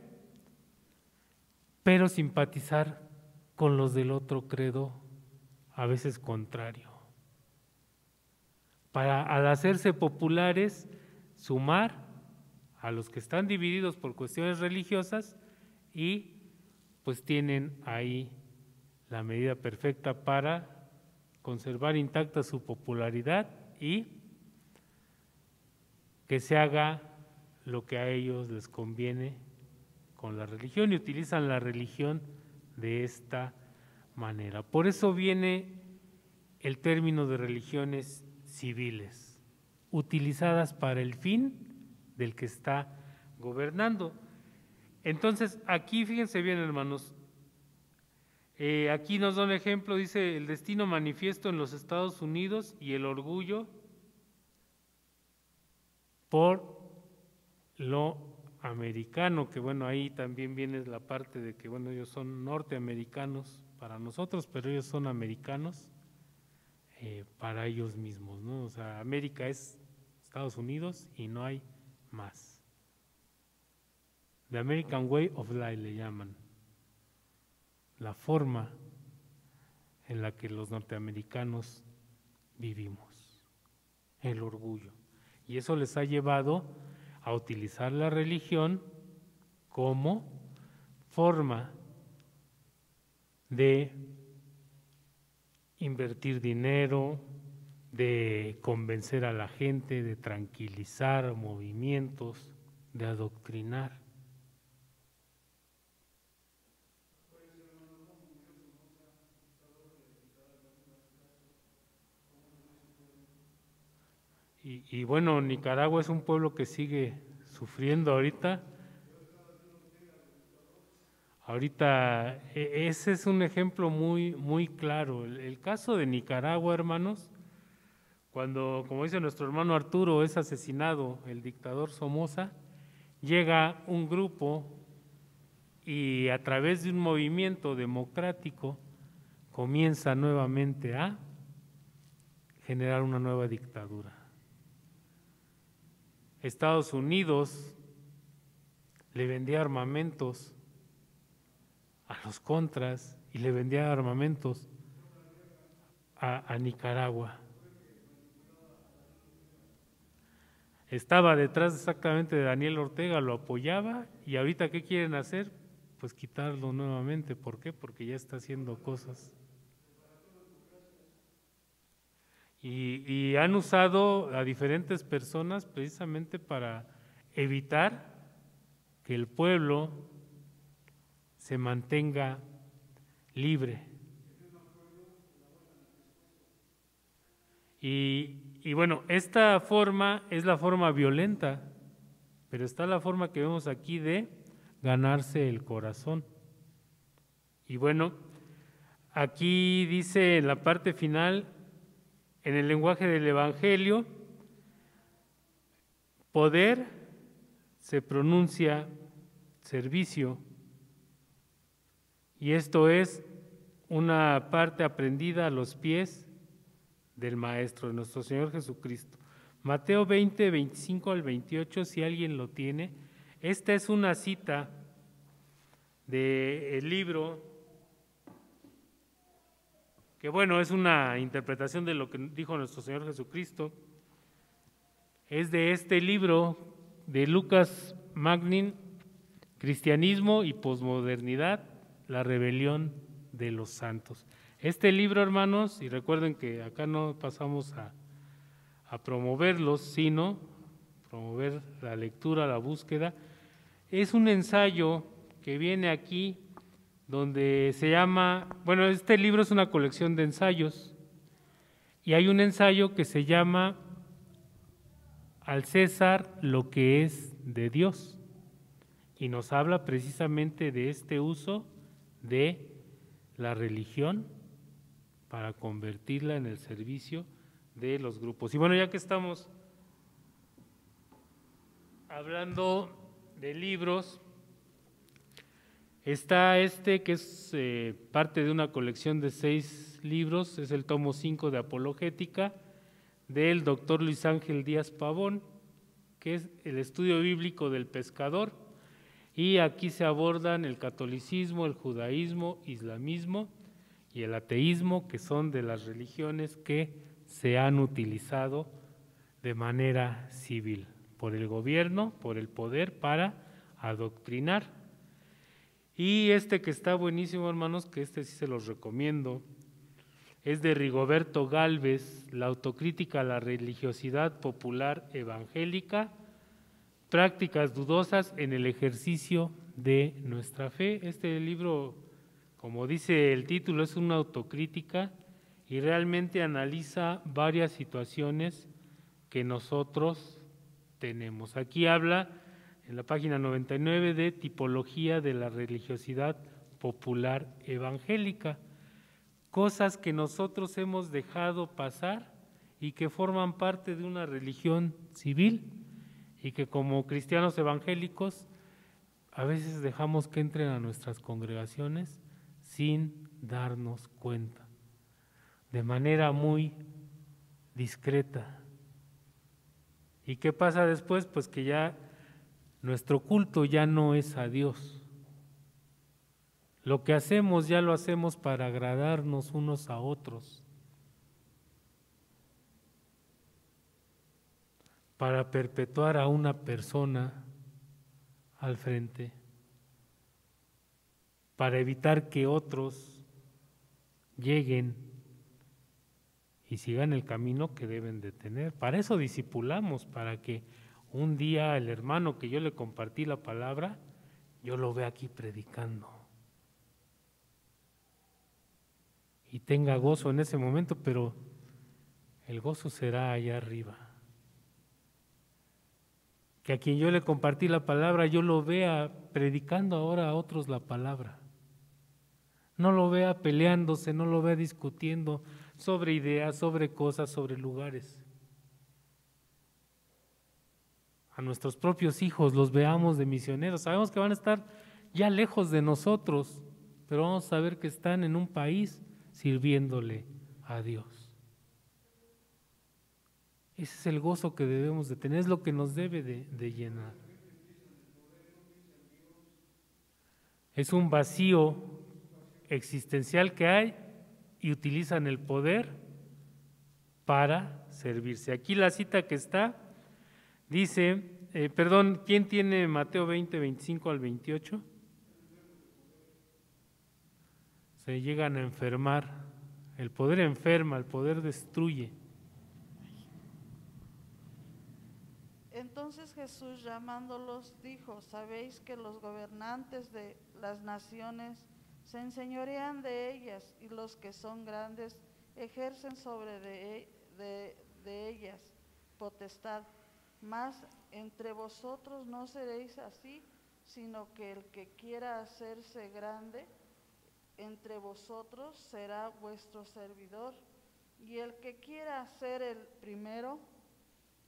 pero simpatizar con los del otro credo, a veces contrario. Para, al hacerse populares, sumar a los que están divididos por cuestiones religiosas y pues tienen ahí la medida perfecta para conservar intacta su popularidad y que se haga lo que a ellos les conviene con la religión, y utilizan la religión de esta manera. Por eso viene el término de religiones civiles, utilizadas para el fin del que está gobernando. Entonces, aquí fíjense bien, hermanos, aquí nos da un ejemplo, dice: el destino manifiesto en los Estados Unidos y el orgullo por lo americano, que bueno, ahí también viene la parte de que bueno, ellos son norteamericanos para nosotros, pero ellos son americanos para ellos mismos, ¿no? O sea, América es Estados Unidos y no hay más. The American Way of Life le llaman, la forma en la que los norteamericanos vivimos, el orgullo. Y eso les ha llevado a utilizar la religión como forma de invertir dinero, de convencer a la gente, de tranquilizar movimientos, de adoctrinar. Y bueno, Nicaragua es un pueblo que sigue sufriendo ahorita. Ahorita, ese es un ejemplo muy claro. El caso de Nicaragua, hermanos, cuando, como dice nuestro hermano Arturo, es asesinado el dictador Somoza, llega un grupo y a través de un movimiento democrático comienza nuevamente a generar una nueva dictadura. Estados Unidos le vendía armamentos a los contras y le vendía armamentos a Nicaragua. Estaba detrás exactamente de Daniel Ortega, lo apoyaba, y ahorita ¿qué quieren hacer? Pues quitarlo nuevamente. ¿Por qué? Porque ya está haciendo cosas. Y han usado a diferentes personas precisamente para evitar que el pueblo se mantenga libre. Y bueno, esta forma es la forma violenta, pero está la forma que vemos aquí de ganarse el corazón. Y bueno, aquí dice en la parte final, en el lenguaje del Evangelio, poder se pronuncia servicio, y esto es una parte aprendida a los pies del Maestro, de nuestro Señor Jesucristo. Mateo 20, 25 al 28, si alguien lo tiene. Esta es una cita del libro, que bueno, es una interpretación de lo que dijo nuestro Señor Jesucristo. Es de este libro de Lucas Magnin, Cristianismo y Posmodernidad, la rebelión de los santos. Este libro, hermanos, y recuerden que acá no pasamos a promoverlos, sino promover la lectura, la búsqueda, es un ensayo que viene aquí donde se llama, bueno, este libro es una colección de ensayos, y hay un ensayo que se llama Al César lo que es de Dios. y nos habla precisamente de este uso de la religión para convertirla en el servicio de los grupos. Y bueno, ya que estamos hablando de libros, está este que es parte de una colección de 6 libros, es el tomo 5 de Apologética del doctor Luis Ángel Díaz Pavón, que es el estudio bíblico del pescador, y aquí se abordan el catolicismo, el judaísmo, islamismo y el ateísmo, que son de las religiones que se han utilizado de manera civil por el gobierno, por el poder, para adoctrinar. Y este que está buenísimo, hermanos, que este sí se los recomiendo, es de Rigoberto Gálvez, La autocrítica a la religiosidad popular evangélica, prácticas dudosas en el ejercicio de nuestra fe. Este libro, como dice el título, es una autocrítica y realmente analiza varias situaciones que nosotros tenemos. Aquí habla en la página 99 de tipología de la religiosidad popular evangélica, cosas que nosotros hemos dejado pasar y que forman parte de una religión civil y que como cristianos evangélicos a veces dejamos que entren a nuestras congregaciones sin darnos cuenta, de manera muy discreta. ¿Y qué pasa después? Pues que ya nuestro culto ya no es a Dios. Lo que hacemos ya lo hacemos para agradarnos unos a otros, para perpetuar a una persona al frente, para evitar que otros lleguen y sigan el camino que deben de tener. Para eso discipulamos, para que un día el hermano que yo le compartí la palabra, yo lo vea aquí predicando y tenga gozo en ese momento, pero el gozo será allá arriba. Que a quien yo le compartí la palabra, yo lo vea predicando ahora a otros la palabra. No lo vea peleándose, no lo vea discutiendo sobre ideas, sobre cosas, sobre lugares. A nuestros propios hijos los veamos de misioneros. Sabemos que van a estar ya lejos de nosotros, pero vamos a saber que están en un país sirviéndole a Dios. Ese es el gozo que debemos de tener, es lo que nos debe de llenar. Es un vacío existencial que hay y utilizan el poder para servirse. Aquí la cita que está dice, ¿quién tiene Mateo 20, 25 al 28? Se llegan a enfermar, el poder enferma, el poder destruye. Entonces Jesús llamándolos dijo: ¿sabéis que los gobernantes de las naciones se enseñorean de ellas y los que son grandes ejercen sobre de ellas potestad? Mas entre vosotros no seréis así, sino que el que quiera hacerse grande entre vosotros será vuestro servidor, y el que quiera ser el primero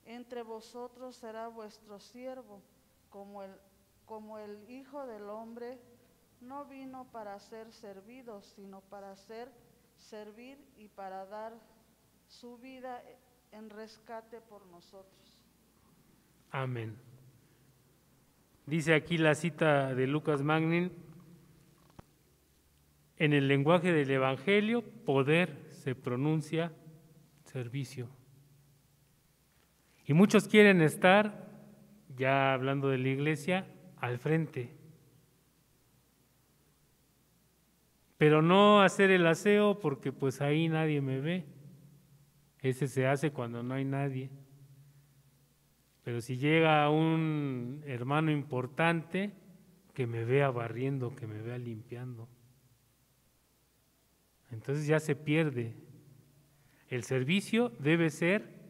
entre vosotros será vuestro siervo, como el Hijo del Hombre no vino para ser servido, sino para servir y para dar su vida en rescate por nosotros. Amén. Dice aquí la cita de Lucas Magnin: en el lenguaje del Evangelio, poder se pronuncia servicio. Y muchos quieren estar, ya hablando de la iglesia, al frente, pero no hacer el aseo porque pues ahí nadie me ve. Ese se hace cuando no hay nadie. Pero si llega un hermano importante, que me vea barriendo, que me vea limpiando. Entonces ya se pierde. El servicio debe ser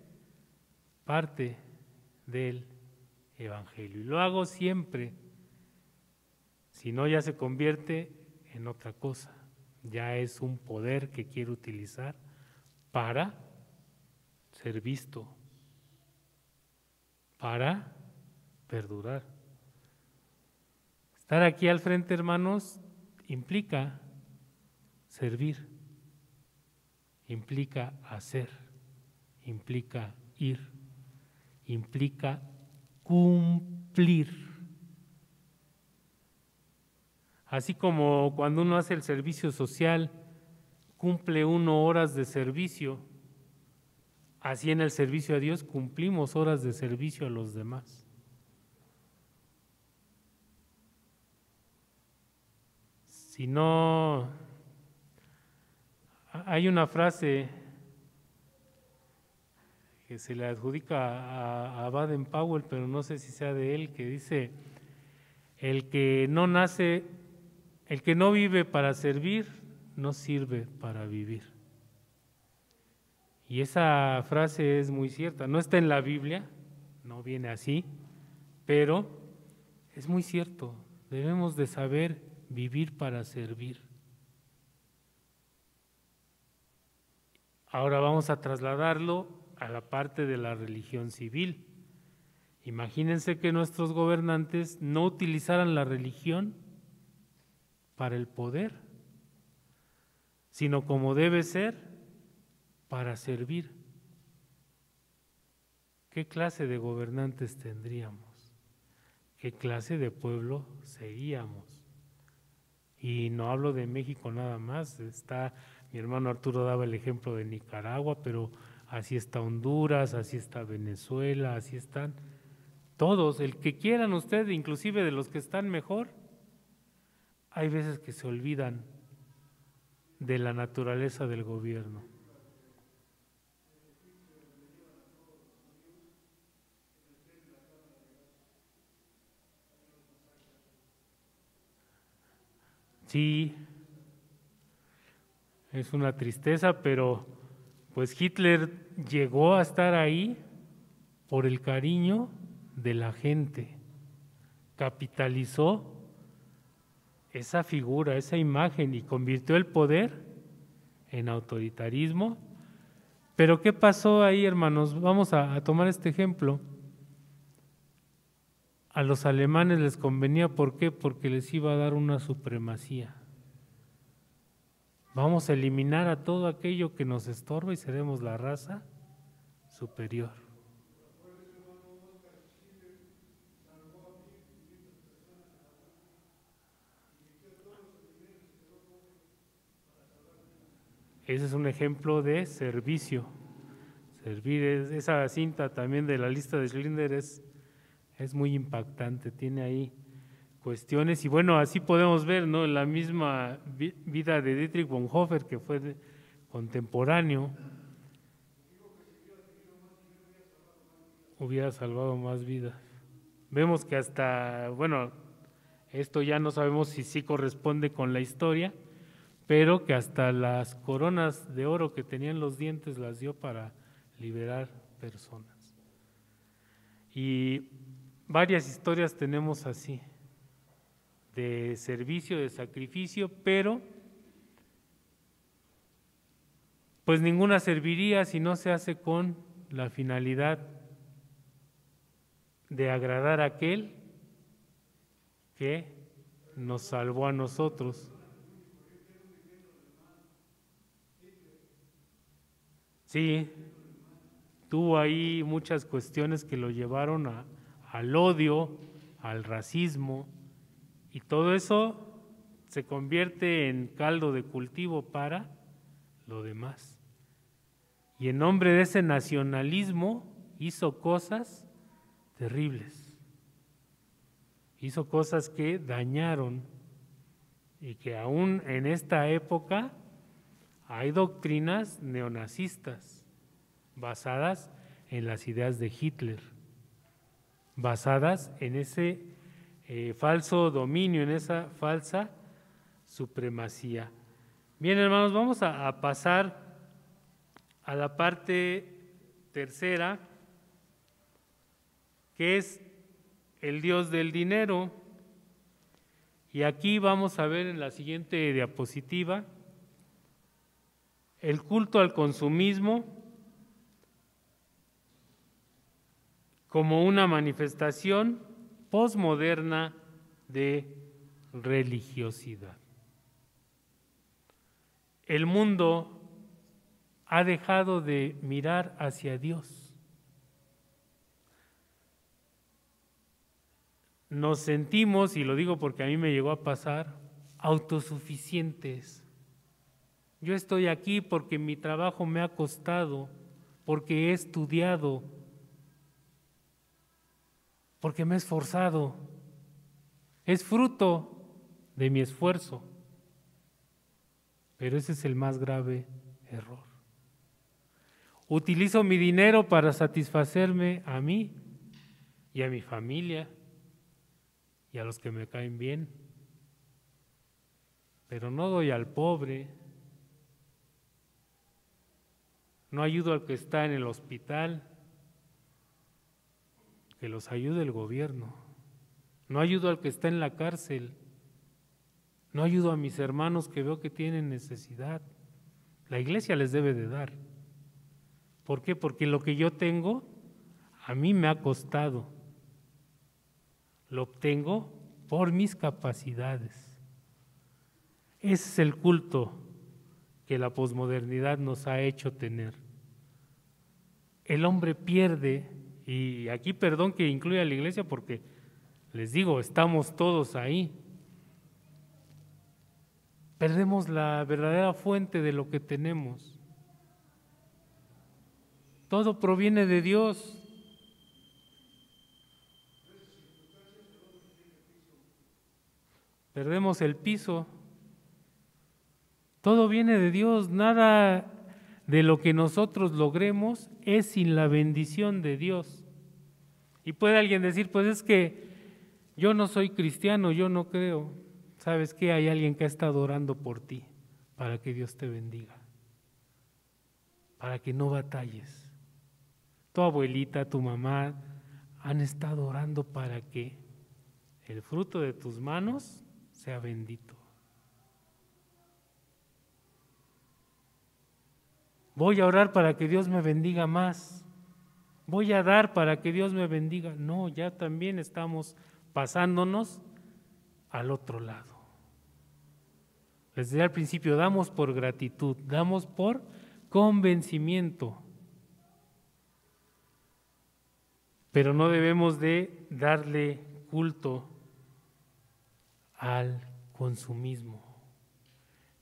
parte del Evangelio. Y lo hago siempre Si no, ya se convierte en otra cosa. Ya es un poder que quiere utilizar para ser visto, para perdurar. Estar aquí al frente, hermanos, implica servir, implica hacer, implica ir, implica cumplir. Así como cuando uno hace el servicio social, cumple uno horas de servicio, así en el servicio a Dios cumplimos horas de servicio a los demás. Si no, hay una frase que se le adjudica a Baden-Powell, pero no sé si sea de él, que dice: el que no vive para servir, no sirve para vivir. Y esa frase es muy cierta, no está en la Biblia, no viene así, pero es muy cierto, debemos de saber vivir para servir. Ahora vamos a trasladarlo a la parte de la religión civil. Imagínense que nuestros gobernantes no utilizaran la religión para el poder, sino como debe ser, para servir. ¿Qué clase de gobernantes tendríamos? ¿Qué clase de pueblo seríamos? Y no hablo de México nada más, mi hermano Arturo daba el ejemplo de Nicaragua, pero así está Honduras, así está Venezuela, así están todos, el que quieran ustedes, inclusive de los que están mejor. Hay veces que se olvidan de la naturaleza del gobierno. Sí, es una tristeza, pero pues Hitler llegó a estar ahí por el cariño de la gente, capitalizó esa figura, esa imagen y convirtió el poder en autoritarismo. Pero ¿qué pasó ahí, hermanos? Vamos a tomar este ejemplo. A los alemanes les convenía, ¿por qué? Porque les iba a dar una supremacía. Vamos a eliminar a todo aquello que nos estorba y seremos la raza superior. Ese es un ejemplo de servicio. Servir, esa cinta también de la lista de Schindler es muy impactante, tiene ahí cuestiones, y bueno, así podemos ver, ¿no?, la misma vida de Dietrich Bonhoeffer, que fue contemporáneo, hubiera salvado más vidas. Vemos que hasta, bueno, esto ya no sabemos si sí corresponde con la historia, pero que hasta las coronas de oro que tenían los dientes las dio para liberar personas. Y varias historias tenemos así, de servicio, de sacrificio, pero pues ninguna serviría si no se hace con la finalidad de agradar a aquel que nos salvó a nosotros. Sí, tuvo ahí muchas cuestiones que lo llevaron al odio, al racismo, y todo eso se convierte en caldo de cultivo para lo demás. Y en nombre de ese nacionalismo hizo cosas terribles, hizo cosas que dañaron y que aún en esta época hay doctrinas neonazistas basadas en las ideas de Hitler, basadas en ese falso dominio, en esa falsa supremacía. Bien, hermanos, vamos a pasar a la parte tercera, que es el Dios del dinero. Y aquí vamos a ver en la siguiente diapositiva el culto al consumismo como una manifestación posmoderna de religiosidad. El mundo ha dejado de mirar hacia Dios. Nos sentimos, y lo digo porque a mí me llegó a pasar, autosuficientes. Yo estoy aquí porque mi trabajo me ha costado, porque he estudiado, porque me he esforzado. Es fruto de mi esfuerzo. Pero ese es el más grave error. Utilizo mi dinero para satisfacerme a mí y a mi familia y a los que me caen bien. Pero no doy al pobre, no ayudo al que está en el hospital, que los ayude el gobierno. No ayudo al que está en la cárcel. No ayudo a mis hermanos que veo que tienen necesidad. La iglesia les debe de dar. ¿Por qué? Porque lo que yo tengo, a mí me ha costado. Lo obtengo por mis capacidades. Ese es el culto que la posmodernidad nos ha hecho tener. El hombre pierde, y aquí perdón que incluya a la iglesia porque les digo, estamos todos ahí. Perdemos la verdadera fuente de lo que tenemos. Todo proviene de Dios. Perdemos el piso. Todo viene de Dios. Nada de lo que nosotros logremos es sin la bendición de Dios. Y puede alguien decir, pues es que yo no soy cristiano, yo no creo. ¿Sabes qué? Hay alguien que ha estado orando por ti para que Dios te bendiga, para que no batalles. Tu abuelita, tu mamá han estado orando para que el fruto de tus manos sea bendito. Voy a orar para que Dios me bendiga más. Voy a dar para que Dios me bendiga. No, ya también estamos pasándonos al otro lado. Les decía al principio, damos por gratitud, damos por convencimiento. Pero no debemos de darle culto al consumismo.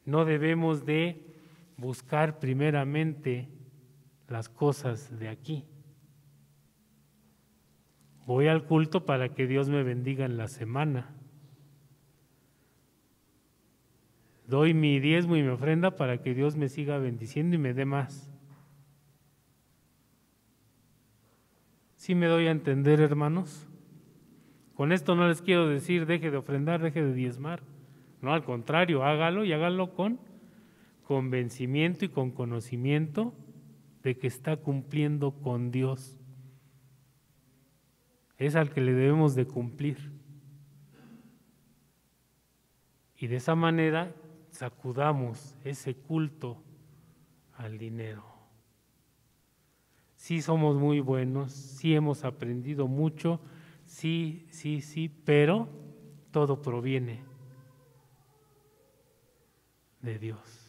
No debemos de buscar primeramente las cosas de aquí. Voy al culto para que Dios me bendiga en la semana. Doy mi diezmo y mi ofrenda para que Dios me siga bendiciendo y me dé más. ¿Sí me doy a entender, hermanos? Con esto no les quiero decir deje de ofrendar, deje de diezmar. No, al contrario, hágalo y hágalo con convencimiento y con conocimiento de que está cumpliendo con Dios. Es al que le debemos de cumplir. Y de esa manera sacudamos ese culto al dinero. Sí somos muy buenos, sí hemos aprendido mucho, sí, pero todo proviene de Dios.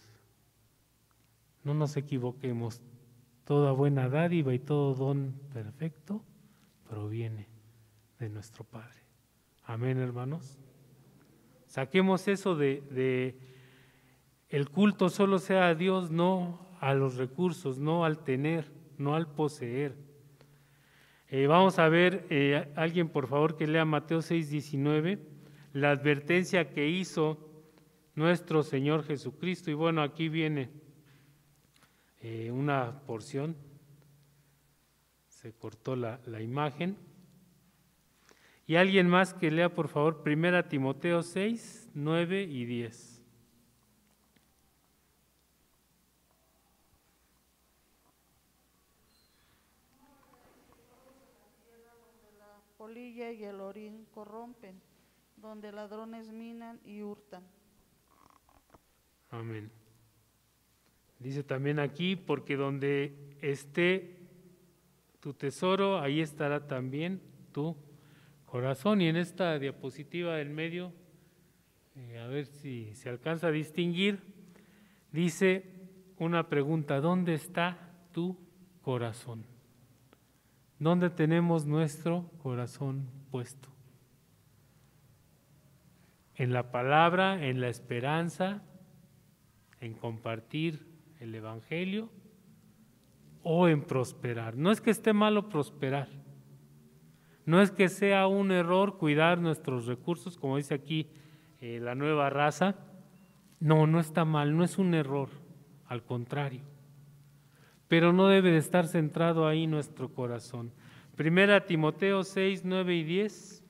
No nos equivoquemos, toda buena dádiva y todo don perfecto proviene de nuestro Padre. Amén, hermanos. Saquemos eso de el culto solo sea a Dios, no a los recursos, no al tener, no al poseer. Vamos a ver, alguien por favor que lea Mateo 6:19, la advertencia que hizo nuestro Señor Jesucristo. Y bueno, aquí viene una porción, se cortó la imagen. Y alguien más que lea por favor 1 Timoteo 6, 9 y 10. Polilla y el orín corrompen, donde ladrones minan y hurtan. Amén. Dice también aquí, porque donde esté tu tesoro, ahí estará también tu corazón. Y en esta diapositiva del medio, a ver si se alcanza a distinguir, dice una pregunta: ¿dónde está tu corazón? ¿Dónde tenemos nuestro corazón puesto? ¿En la palabra, en la esperanza, en compartir el Evangelio o en prosperar? No es que esté malo prosperar, no es que sea un error cuidar nuestros recursos, como dice aquí la nueva raza. No, no está mal, no es un error, al contrario. Pero no debe de estar centrado ahí nuestro corazón. Primera Timoteo 6, 9 y 10.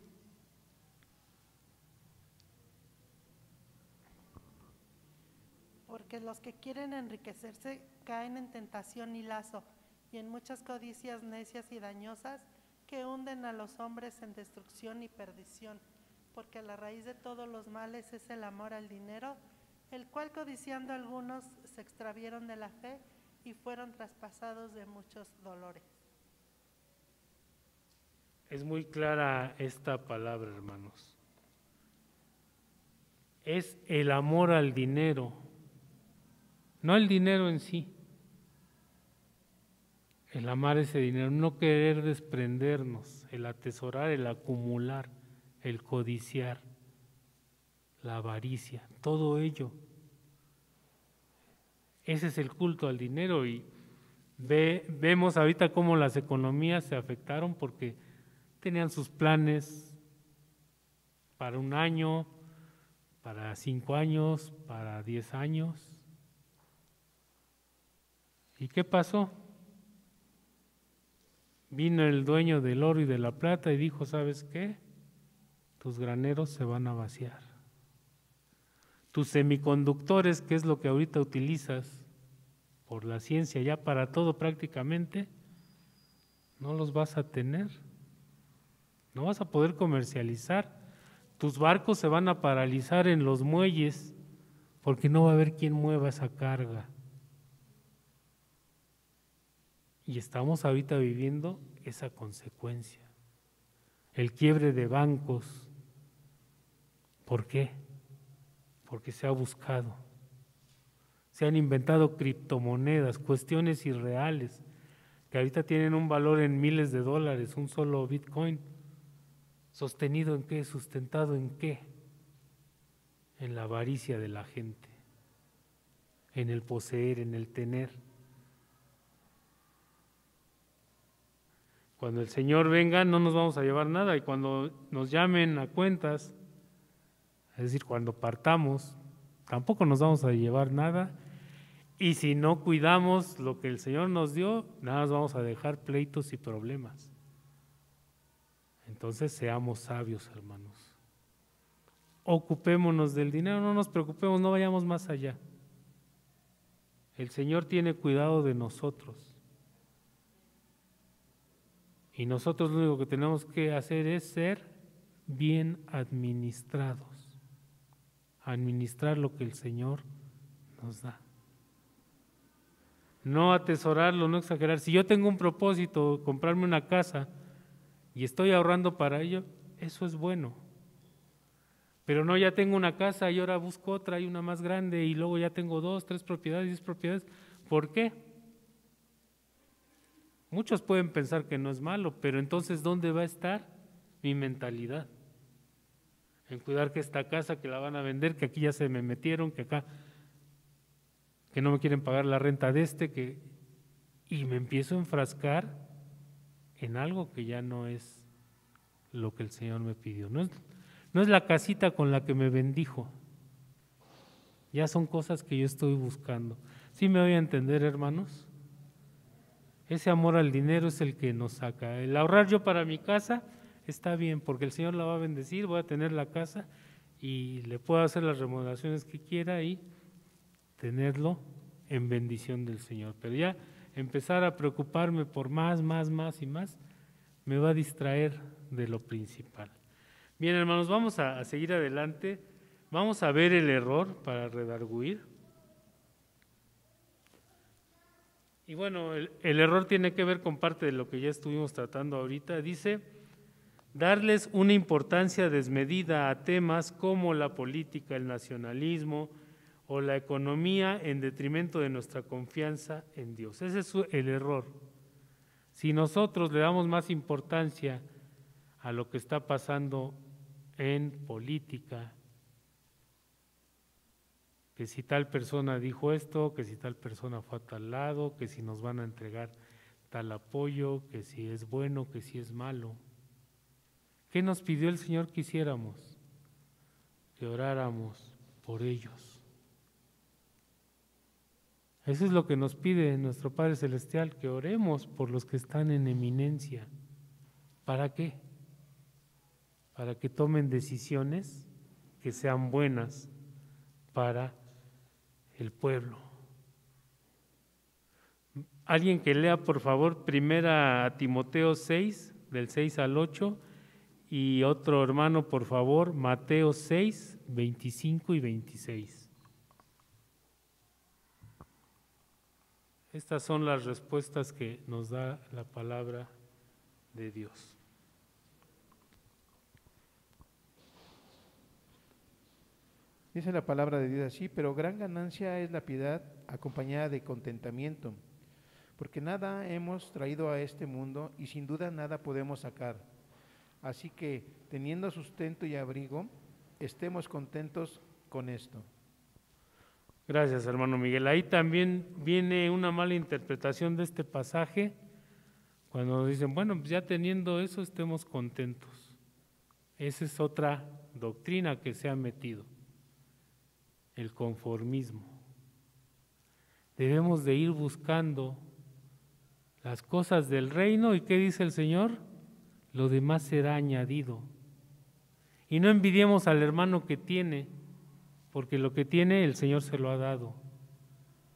Porque los que quieren enriquecerse caen en tentación y lazo, y en muchas codicias necias y dañosas que hunden a los hombres en destrucción y perdición. Porque la raíz de todos los males es el amor al dinero, el cual codiciando algunos se extravieron de la fe y fueron traspasados de muchos dolores. Es muy clara esta palabra, hermanos. Es el amor al dinero, no el dinero en sí. El amar ese dinero, no querer desprendernos, el atesorar, el acumular, el codiciar, la avaricia, todo ello. Ese es el culto al dinero. Y vemos ahorita cómo las economías se afectaron porque tenían sus planes para un año, para 5 años, para 10 años. ¿Y qué pasó? Vino el dueño del oro y de la plata y dijo: ¿sabes qué? Tus graneros se van a vaciar. Tus semiconductores, que es lo que ahorita utilizas por la ciencia ya para todo prácticamente, no los vas a tener. No vas a poder comercializar. Tus barcos se van a paralizar en los muelles porque no va a haber quien mueva esa carga. Y estamos ahorita viviendo esa consecuencia. El quiebre de bancos. ¿Por qué? Porque se ha buscado. Se han inventado criptomonedas, cuestiones irreales, que ahorita tienen un valor en miles de dólares, un solo Bitcoin. ¿Sostenido en qué? ¿Sustentado en qué? En la avaricia de la gente, en el poseer, en el tener. Cuando el Señor venga no nos vamos a llevar nada, y cuando nos llamen a cuentas, es decir, cuando partamos, tampoco nos vamos a llevar nada. Y si no cuidamos lo que el Señor nos dio, nada más vamos a dejar pleitos y problemas. Entonces seamos sabios, hermanos. Ocupémonos del dinero, no nos preocupemos, no vayamos más allá. El Señor tiene cuidado de nosotros. Y nosotros lo único que tenemos que hacer es ser bien administrados. Administrar lo que el Señor nos da. No atesorarlo, no exagerar. Si yo tengo un propósito, comprarme una casa, y estoy ahorrando para ello, eso es bueno. Pero no, ya tengo una casa y ahora busco otra y una más grande, y luego ya tengo 2, 3 propiedades, 10 propiedades. ¿Por qué? Muchos pueden pensar que no es malo, pero entonces ¿dónde va a estar mi mentalidad? En cuidar que esta casa que la van a vender, que aquí ya se me metieron, que acá, que no me quieren pagar la renta de y me empiezo a enfrascar en algo que ya no es lo que el Señor me pidió. No es la casita con la que me bendijo. Ya son cosas que yo estoy buscando. ¿Sí me voy a entender, hermanos? Ese amor al dinero es el que nos saca. El ahorrar yo para mi casa está bien, porque el Señor la va a bendecir, voy a tener la casa y le puedo hacer las remodelaciones que quiera y tenerlo en bendición del Señor. Pero ya empezar a preocuparme por más y más, me va a distraer de lo principal. Bien, hermanos, vamos a seguir adelante. Vamos a ver el error para redarguir. Y bueno, el error tiene que ver con parte de lo que ya estuvimos tratando ahorita. Dice, darles una importancia desmedida a temas como la política, el nacionalismo o la economía en detrimento de nuestra confianza en Dios. Ese es el error. Si nosotros le damos más importancia a lo que está pasando en política, que si tal persona dijo esto, que si tal persona fue a tal lado, que si nos van a entregar tal apoyo, que si es bueno, que si es malo. ¿Qué nos pidió el Señor que hiciéramos? Que oráramos por ellos. Eso es lo que nos pide nuestro Padre Celestial, que oremos por los que están en eminencia. ¿Para qué? Para que tomen decisiones que sean buenas para el pueblo. Alguien que lea, por favor, primera Timoteo 6, del 6 al 8, y otro hermano, por favor, Mateo 6, 25 y 26. Estas son las respuestas que nos da la palabra de Dios. Dice la palabra de Dios así, pero gran ganancia es la piedad acompañada de contentamiento, porque nada hemos traído a este mundo y sin duda nada podemos sacar. Así que, teniendo sustento y abrigo, estemos contentos con esto. Gracias, hermano Miguel. Ahí también viene una mala interpretación de este pasaje, cuando dicen, bueno, pues ya teniendo eso, estemos contentos. Esa es otra doctrina que se ha metido. El conformismo. Debemos de ir buscando las cosas del reino, y ¿qué dice el Señor? Lo demás será añadido. Y no envidiemos al hermano que tiene, porque lo que tiene el Señor se lo ha dado.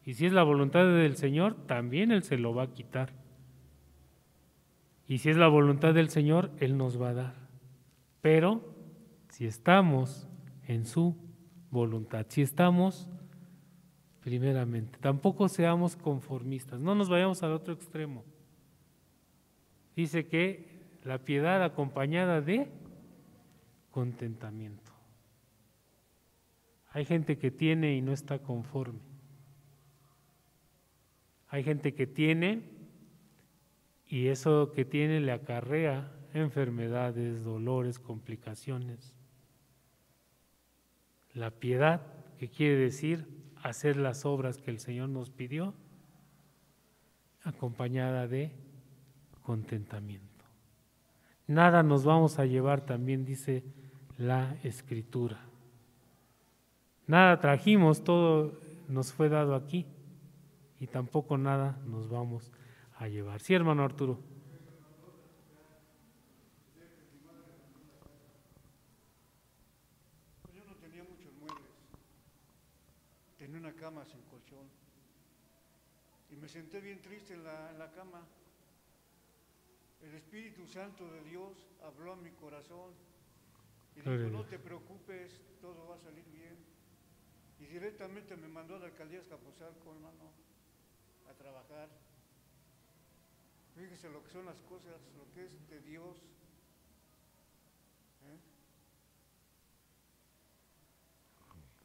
Y si es la voluntad del Señor, también Él se lo va a quitar. Y si es la voluntad del Señor, Él nos va a dar. Pero si estamos en su voluntad, si estamos primeramente, tampoco seamos conformistas, no nos vayamos al otro extremo. Dice que la piedad acompañada de contentamiento. Hay gente que tiene y no está conforme. Hay gente que tiene y eso que tiene le acarrea enfermedades, dolores, complicaciones. La piedad, que quiere decir hacer las obras que el Señor nos pidió, acompañada de contentamiento. Nada nos vamos a llevar, también dice la Escritura. Nada trajimos, todo nos fue dado aquí y tampoco nada nos vamos a llevar. Sí, hermano Arturo. Yo no tenía muchos muebles, tenía una cama sin colchón y me senté bien triste en la cama. El Espíritu Santo de Dios habló a mi corazón y dijo, no te preocupes, todo va a salir bien. Y directamente me mandó a la alcaldía Azcapotzalco, hermano, a trabajar. Fíjese lo que son las cosas, lo que es de Dios.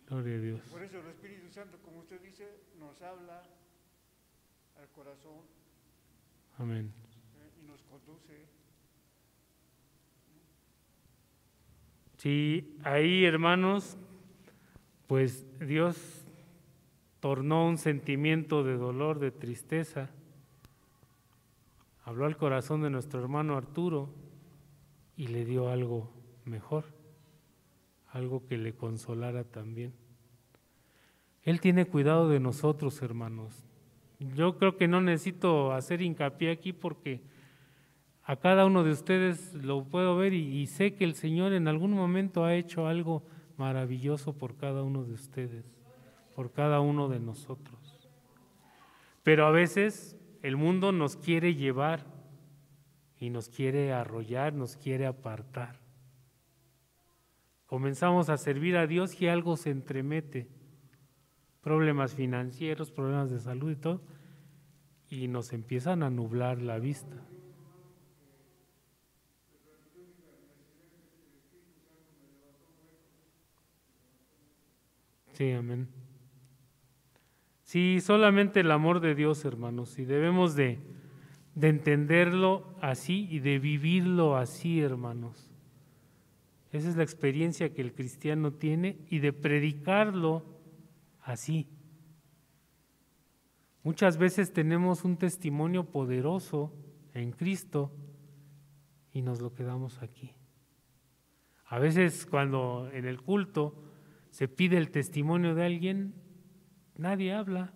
Gloria a Dios. Por eso el Espíritu Santo, como usted dice, nos habla al corazón. Amén. Y nos conduce. Sí, ahí, hermanos, pues Dios tornó un sentimiento de dolor, de tristeza. Habló al corazón de nuestro hermano Arturo y le dio algo mejor, algo que le consolara también. Él tiene cuidado de nosotros, hermanos. Yo creo que no necesito hacer hincapié aquí porque a cada uno de ustedes lo puedo ver y sé que el Señor en algún momento ha hecho algo maravilloso por cada uno de ustedes, por cada uno de nosotros. Pero a veces el mundo nos quiere llevar y nos quiere arrollar, nos quiere apartar. comenzamos a servir a Dios y algo se entremete, problemas financieros, problemas de salud y todo, y nos empiezan a nublar la vista. Sí, amén. Sí, solamente el amor de Dios, hermanos, y debemos de entenderlo así y de vivirlo así, hermanos. Esa es la experiencia que el cristiano tiene y de predicarlo así. Muchas veces tenemos un testimonio poderoso en Cristo y nos lo quedamos aquí. A veces cuando en el culto se pide el testimonio de alguien, nadie habla.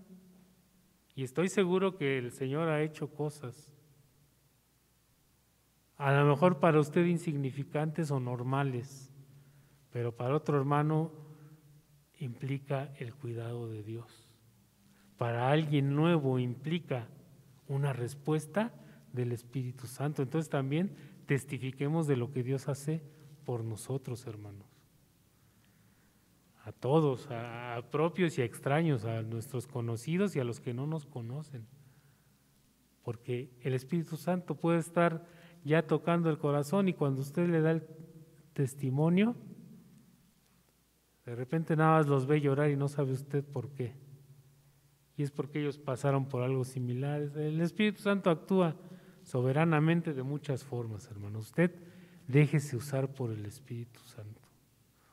Y estoy seguro que el Señor ha hecho cosas, a lo mejor para usted insignificantes o normales, pero para otro hermano implica el cuidado de Dios. Para alguien nuevo implica una respuesta del Espíritu Santo. Entonces también testifiquemos de lo que Dios hace por nosotros, hermanos. A todos, a propios y a extraños, a nuestros conocidos y a los que no nos conocen. Porque el Espíritu Santo puede estar ya tocando el corazón y cuando usted le da el testimonio, de repente nada más los ve llorar y no sabe usted por qué. Y es porque ellos pasaron por algo similar. El Espíritu Santo actúa soberanamente de muchas formas, hermano. Usted déjese usar por el Espíritu Santo.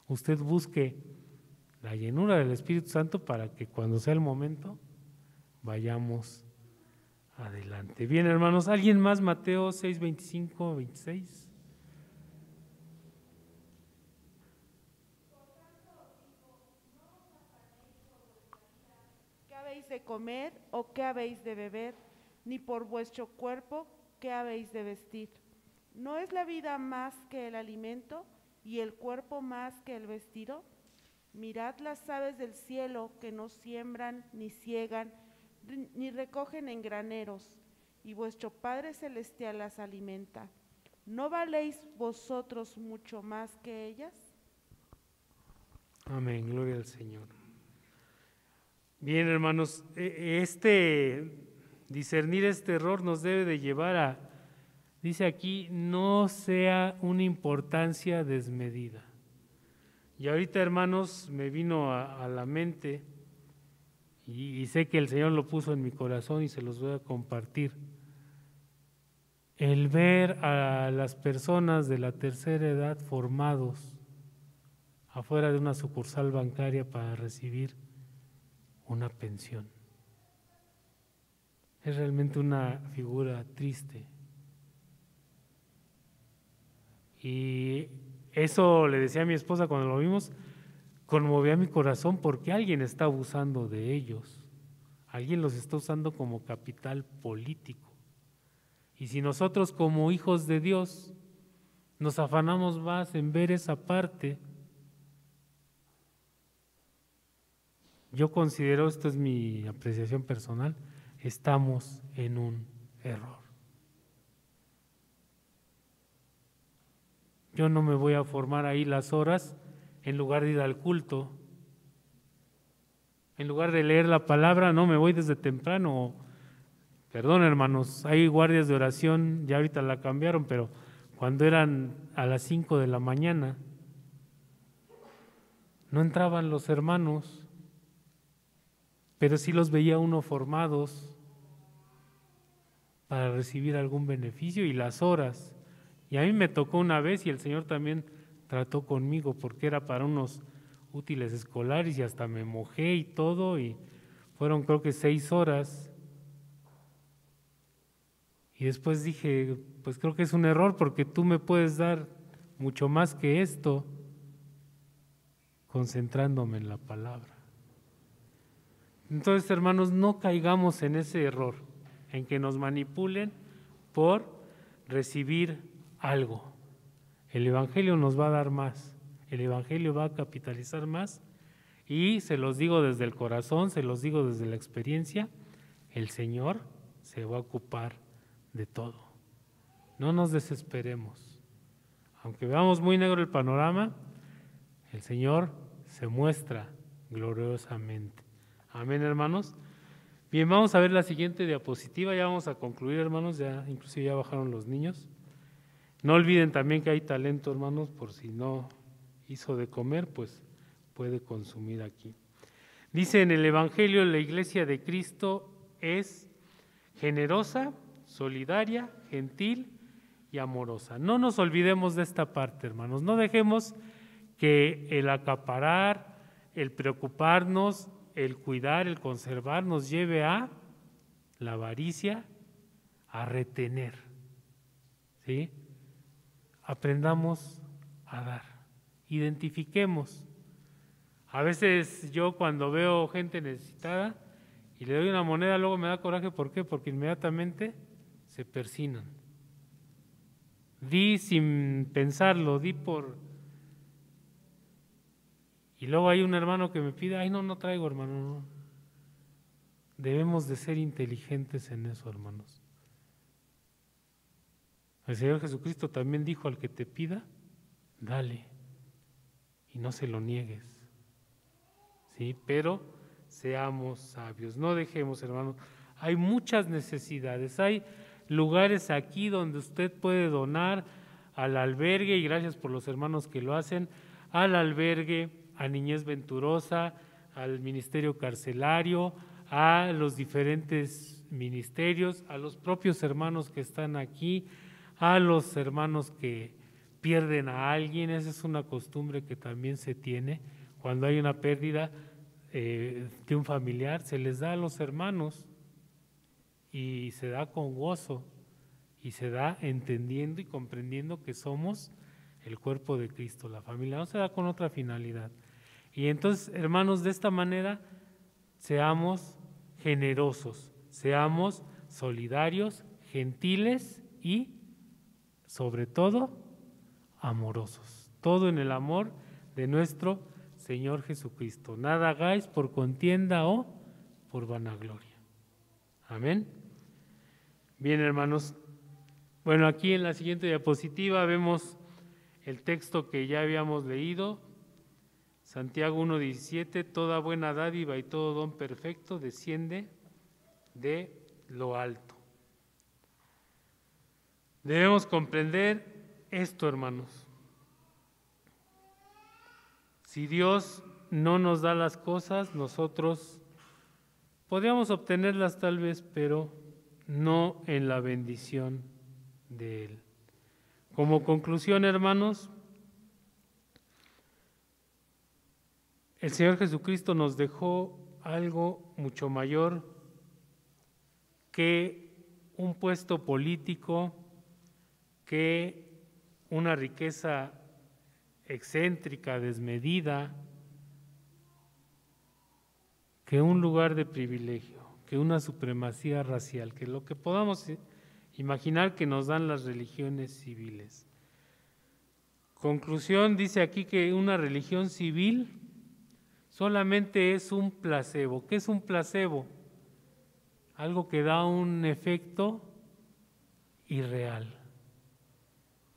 Usted busque la llenura del Espíritu Santo para que cuando sea el momento vayamos adelante. Bien, hermanos, ¿alguien más? Mateo 6, 25, 26. ¿Qué habéis de comer o qué habéis de beber? Ni por vuestro cuerpo, ¿qué habéis de vestir? ¿No es la vida más que el alimento y el cuerpo más que el vestido? Mirad las aves del cielo que no siembran, ni siegan, ni recogen en graneros, y vuestro Padre Celestial las alimenta. ¿No valéis vosotros mucho más que ellas? Amén, gloria al Señor. Bien, hermanos, discernir este error nos debe de llevar a, dice aquí, no sea una importancia desmedida. Y ahorita, hermanos, me vino a la mente, y sé que el Señor lo puso en mi corazón y se los voy a compartir. El ver a las personas de la tercera edad formados afuera de una sucursal bancaria para recibir una pensión. Es realmente una figura triste. Y eso le decía a mi esposa cuando lo vimos, conmovía mi corazón porque alguien está abusando de ellos, alguien los está usando como capital político. Y si nosotros como hijos de Dios nos afanamos más en ver esa parte, yo considero, esto es mi apreciación personal, estamos en un error. Yo no me voy a formar ahí las horas en lugar de ir al culto. En lugar de leer la palabra, no, me voy desde temprano. Perdón, hermanos, hay guardias de oración, ya ahorita la cambiaron, pero cuando eran a las 5 de la mañana, no entraban los hermanos, pero sí los veía uno formados para recibir algún beneficio y las horas. Y a mí me tocó una vez y el Señor también trató conmigo porque era para unos útiles escolares y hasta me mojé y todo y fueron creo que 6 horas. Y después dije, pues creo que es un error porque tú me puedes dar mucho más que esto concentrándome en la palabra. Entonces, hermanos, no caigamos en ese error, en que nos manipulen por recibir algo. El Evangelio nos va a dar más, el Evangelio va a capitalizar más y se los digo desde el corazón, se los digo desde la experiencia, el Señor se va a ocupar de todo. No nos desesperemos. Aunque veamos muy negro el panorama, el Señor se muestra gloriosamente. Amén, hermanos. Bien, vamos a ver la siguiente diapositiva, ya vamos a concluir, hermanos, ya inclusive ya bajaron los niños. No olviden también que hay talento, hermanos, por si no hizo de comer, pues puede consumir aquí. Dice en el Evangelio, la Iglesia de Cristo es generosa, solidaria, gentil y amorosa. No nos olvidemos de esta parte, hermanos, no dejemos que el acaparar, el preocuparnos, el cuidar, el conservar nos lleve a la avaricia, a retener, ¿sí? Aprendamos a dar, identifiquemos. A veces yo cuando veo gente necesitada y le doy una moneda, luego me da coraje, ¿por qué? Porque inmediatamente se persignan. Di sin pensarlo, di por... Y luego hay un hermano que me pide, ay no traigo, hermano, no. Debemos de ser inteligentes en eso, hermanos. El Señor Jesucristo también dijo, al que te pida, dale, y no se lo niegues. ¿Sí? Pero seamos sabios, no dejemos, hermanos. Hay muchas necesidades, hay lugares aquí donde usted puede donar al albergue, y gracias por los hermanos que lo hacen, al albergue, a Niñez Venturosa, al ministerio carcelario, a los diferentes ministerios, a los propios hermanos que están aquí, a los hermanos que pierden a alguien. Esa es una costumbre que también se tiene. Cuando hay una pérdida de un familiar, se les da a los hermanos y se da con gozo y se da entendiendo y comprendiendo que somos el cuerpo de Cristo, la familia, no se da con otra finalidad. Y entonces, hermanos, de esta manera seamos generosos, seamos solidarios, gentiles y, sobre todo, amorosos. Todo en el amor de nuestro Señor Jesucristo. Nada hagáis por contienda o por vanagloria. Amén. Bien, hermanos. Bueno, aquí en la siguiente diapositiva vemos el texto que ya habíamos leído, Santiago 1:17, toda buena dádiva y todo don perfecto desciende de lo alto. Debemos comprender esto, hermanos. Si Dios no nos da las cosas, nosotros podríamos obtenerlas tal vez, pero no en la bendición de Él. Como conclusión, hermanos, el Señor Jesucristo nos dejó algo mucho mayor que un puesto político, que una riqueza excéntrica, desmedida, que un lugar de privilegio, que una supremacía racial, que lo que podamos imaginar que nos dan las religiones civiles. Conclusión, dice aquí que una religión civil solamente es un placebo. ¿Qué es un placebo? Algo que da un efecto irreal.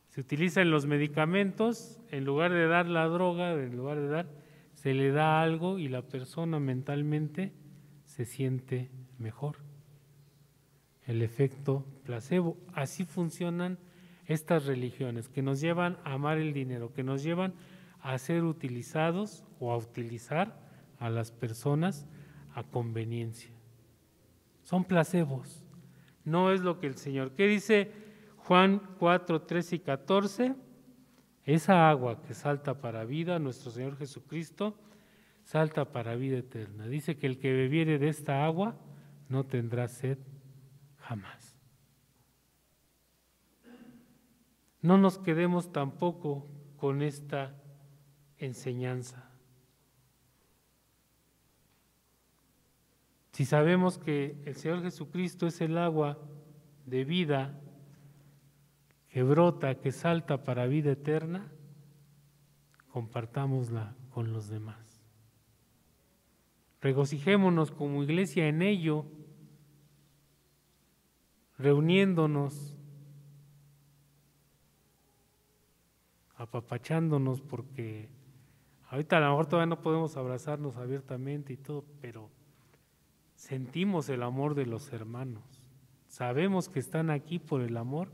Se utiliza en los medicamentos, en lugar de dar la droga, se le da algo y la persona mentalmente se siente mejor. El efecto placebo. Así funcionan estas religiones, que nos llevan a amar el dinero, que nos llevan a ser utilizados o a utilizar a las personas a conveniencia. Son placebos, no es lo que el Señor. ¿Qué dice Juan 4, 13 y 14? Esa agua que salta para vida, nuestro Señor Jesucristo, salta para vida eterna. Dice que el que bebiere de esta agua no tendrá sed jamás. No nos quedemos tampoco con esta enseñanza. Si sabemos que el Señor Jesucristo es el agua de vida que brota, que salta para vida eterna, compartámosla con los demás. Regocijémonos como iglesia en ello, reuniéndonos, apapachándonos, porque Ahorita a lo mejor todavía no podemos abrazarnos abiertamente y todo, pero sentimos el amor de los hermanos. Sabemos que están aquí por el amor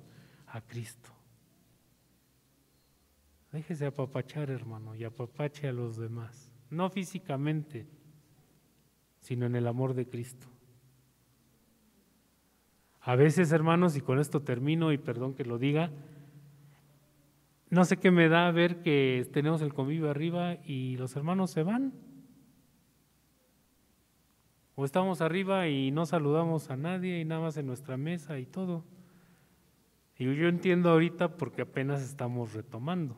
a Cristo. Déjese apapachar, hermano, y apapache a los demás. No físicamente, sino en el amor de Cristo. A veces, hermanos, y con esto termino, y perdón que lo diga, no sé qué me da ver que tenemos el convivio arriba y los hermanos se van. O estamos arriba y no saludamos a nadie y nada más en nuestra mesa y todo. Y yo entiendo ahorita porque apenas estamos retomando.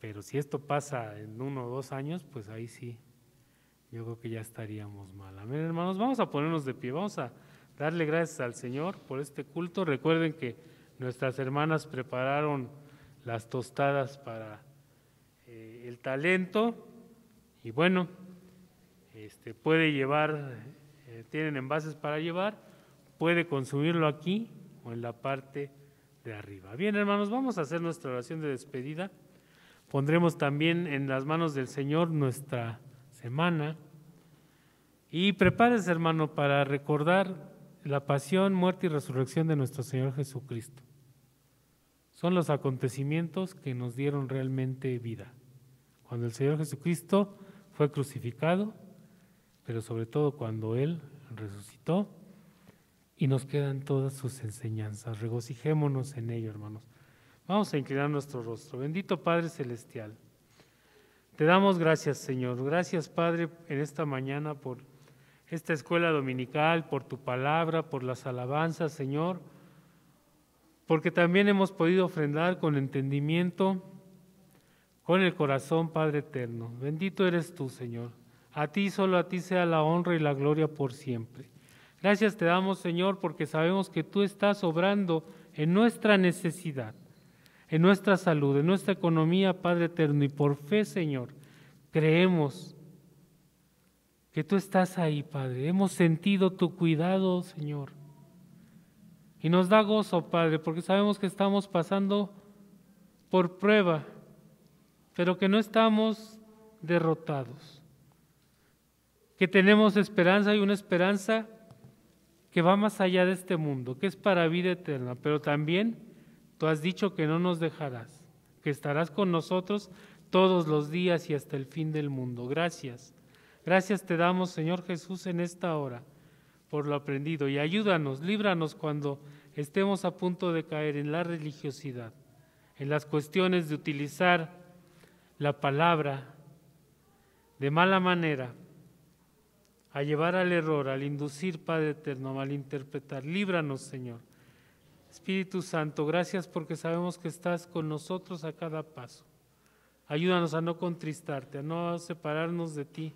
Pero si esto pasa en 1 o 2 años, pues ahí sí, yo creo que ya estaríamos mal. Amén, hermanos, vamos a ponernos de pie, vamos a darle gracias al Señor por este culto. Recuerden que nuestras hermanas prepararon las tostadas para el talento y bueno, puede llevar, tienen envases para llevar, puede consumirlo aquí o en la parte de arriba. Bien, hermanos, vamos a hacer nuestra oración de despedida. Pondremos también en las manos del Señor nuestra semana y prepárese, hermano, para recordar la pasión, muerte y resurrección de nuestro Señor Jesucristo. Son los acontecimientos que nos dieron realmente vida. Cuando el Señor Jesucristo fue crucificado, pero sobre todo cuando Él resucitó y nos quedan todas sus enseñanzas. Regocijémonos en ello, hermanos. Vamos a inclinar nuestro rostro. Bendito Padre Celestial, te damos gracias, Señor. Gracias, Padre, en esta mañana por esta escuela dominical, por tu palabra, por las alabanzas, Señor, porque también hemos podido ofrendar con entendimiento, con el corazón, Padre eterno. Bendito eres tú, Señor. A ti, solo a ti sea la honra y la gloria por siempre. Gracias te damos, Señor, porque sabemos que tú estás obrando en nuestra necesidad, en nuestra salud, en nuestra economía, Padre eterno, y por fe, Señor, creemos que tú estás ahí, Padre. Hemos sentido tu cuidado, Señor, y nos da gozo, Padre, porque sabemos que estamos pasando por prueba, pero que no estamos derrotados, que tenemos esperanza y una esperanza que va más allá de este mundo, que es para vida eterna, pero también tú has dicho que no nos dejarás, que estarás con nosotros todos los días y hasta el fin del mundo. Gracias. Gracias te damos, Señor Jesús, en esta hora por lo aprendido y ayúdanos, líbranos cuando estemos a punto de caer en la religiosidad, en las cuestiones de utilizar la palabra de mala manera, a llevar al error, al inducir, Padre eterno, a malinterpretar. Líbranos, Señor. Espíritu Santo, gracias porque sabemos que estás con nosotros a cada paso. Ayúdanos a no contristarte, a no separarnos de ti,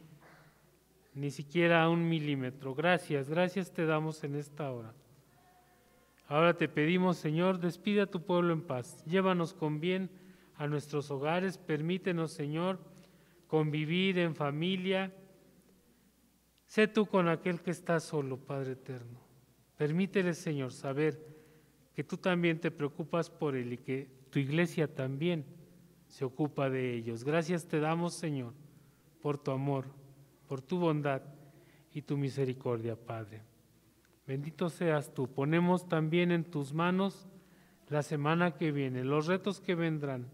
ni siquiera a 1 milímetro. Gracias, gracias te damos en esta hora. Ahora te pedimos, Señor, despide a tu pueblo en paz. Llévanos con bien a nuestros hogares. Permítenos, Señor, convivir en familia. Sé tú con aquel que está solo, Padre eterno. Permítele, Señor, saber que tú también te preocupas por él y que tu iglesia también se ocupa de ellos. Gracias te damos, Señor, por tu amor, por tu bondad y tu misericordia, Padre. Bendito seas tú. Ponemos también en tus manos la semana que viene, los retos que vendrán,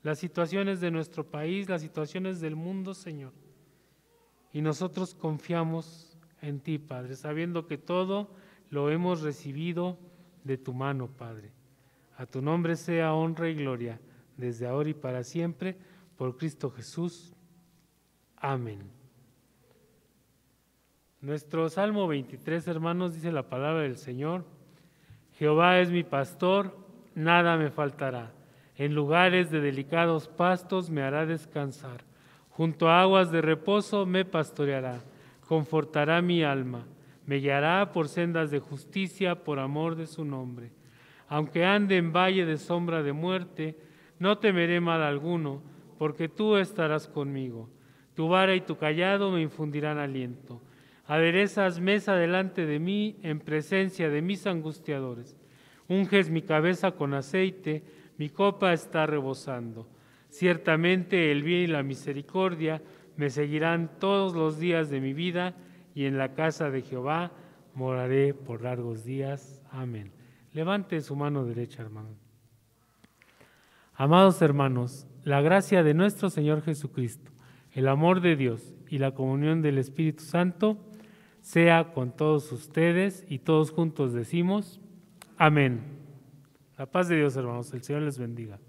las situaciones de nuestro país, las situaciones del mundo, Señor. Y nosotros confiamos en ti, Padre, sabiendo que todo lo hemos recibido de tu mano, Padre. A tu nombre sea honra y gloria, desde ahora y para siempre, por Cristo Jesús. Amén. Nuestro Salmo 23, hermanos, dice la palabra del Señor: Jehová es mi pastor, nada me faltará. En lugares de delicados pastos me hará descansar. Junto a aguas de reposo me pastoreará, confortará mi alma, me guiará por sendas de justicia por amor de su nombre. Aunque ande en valle de sombra de muerte, no temeré mal alguno, porque tú estarás conmigo. Tu vara y tu cayado me infundirán aliento. Aderezas mesa delante de mí en presencia de mis angustiadores. Unges mi cabeza con aceite, mi copa está rebosando. Ciertamente el bien y la misericordia me seguirán todos los días de mi vida, y en la casa de Jehová moraré por largos días. Amén. Levante su mano derecha, hermano. Amados hermanos, la gracia de nuestro Señor Jesucristo, el amor de Dios y la comunión del Espíritu Santo sea con todos ustedes, y todos juntos decimos amén. La paz de Dios, hermanos, el Señor les bendiga.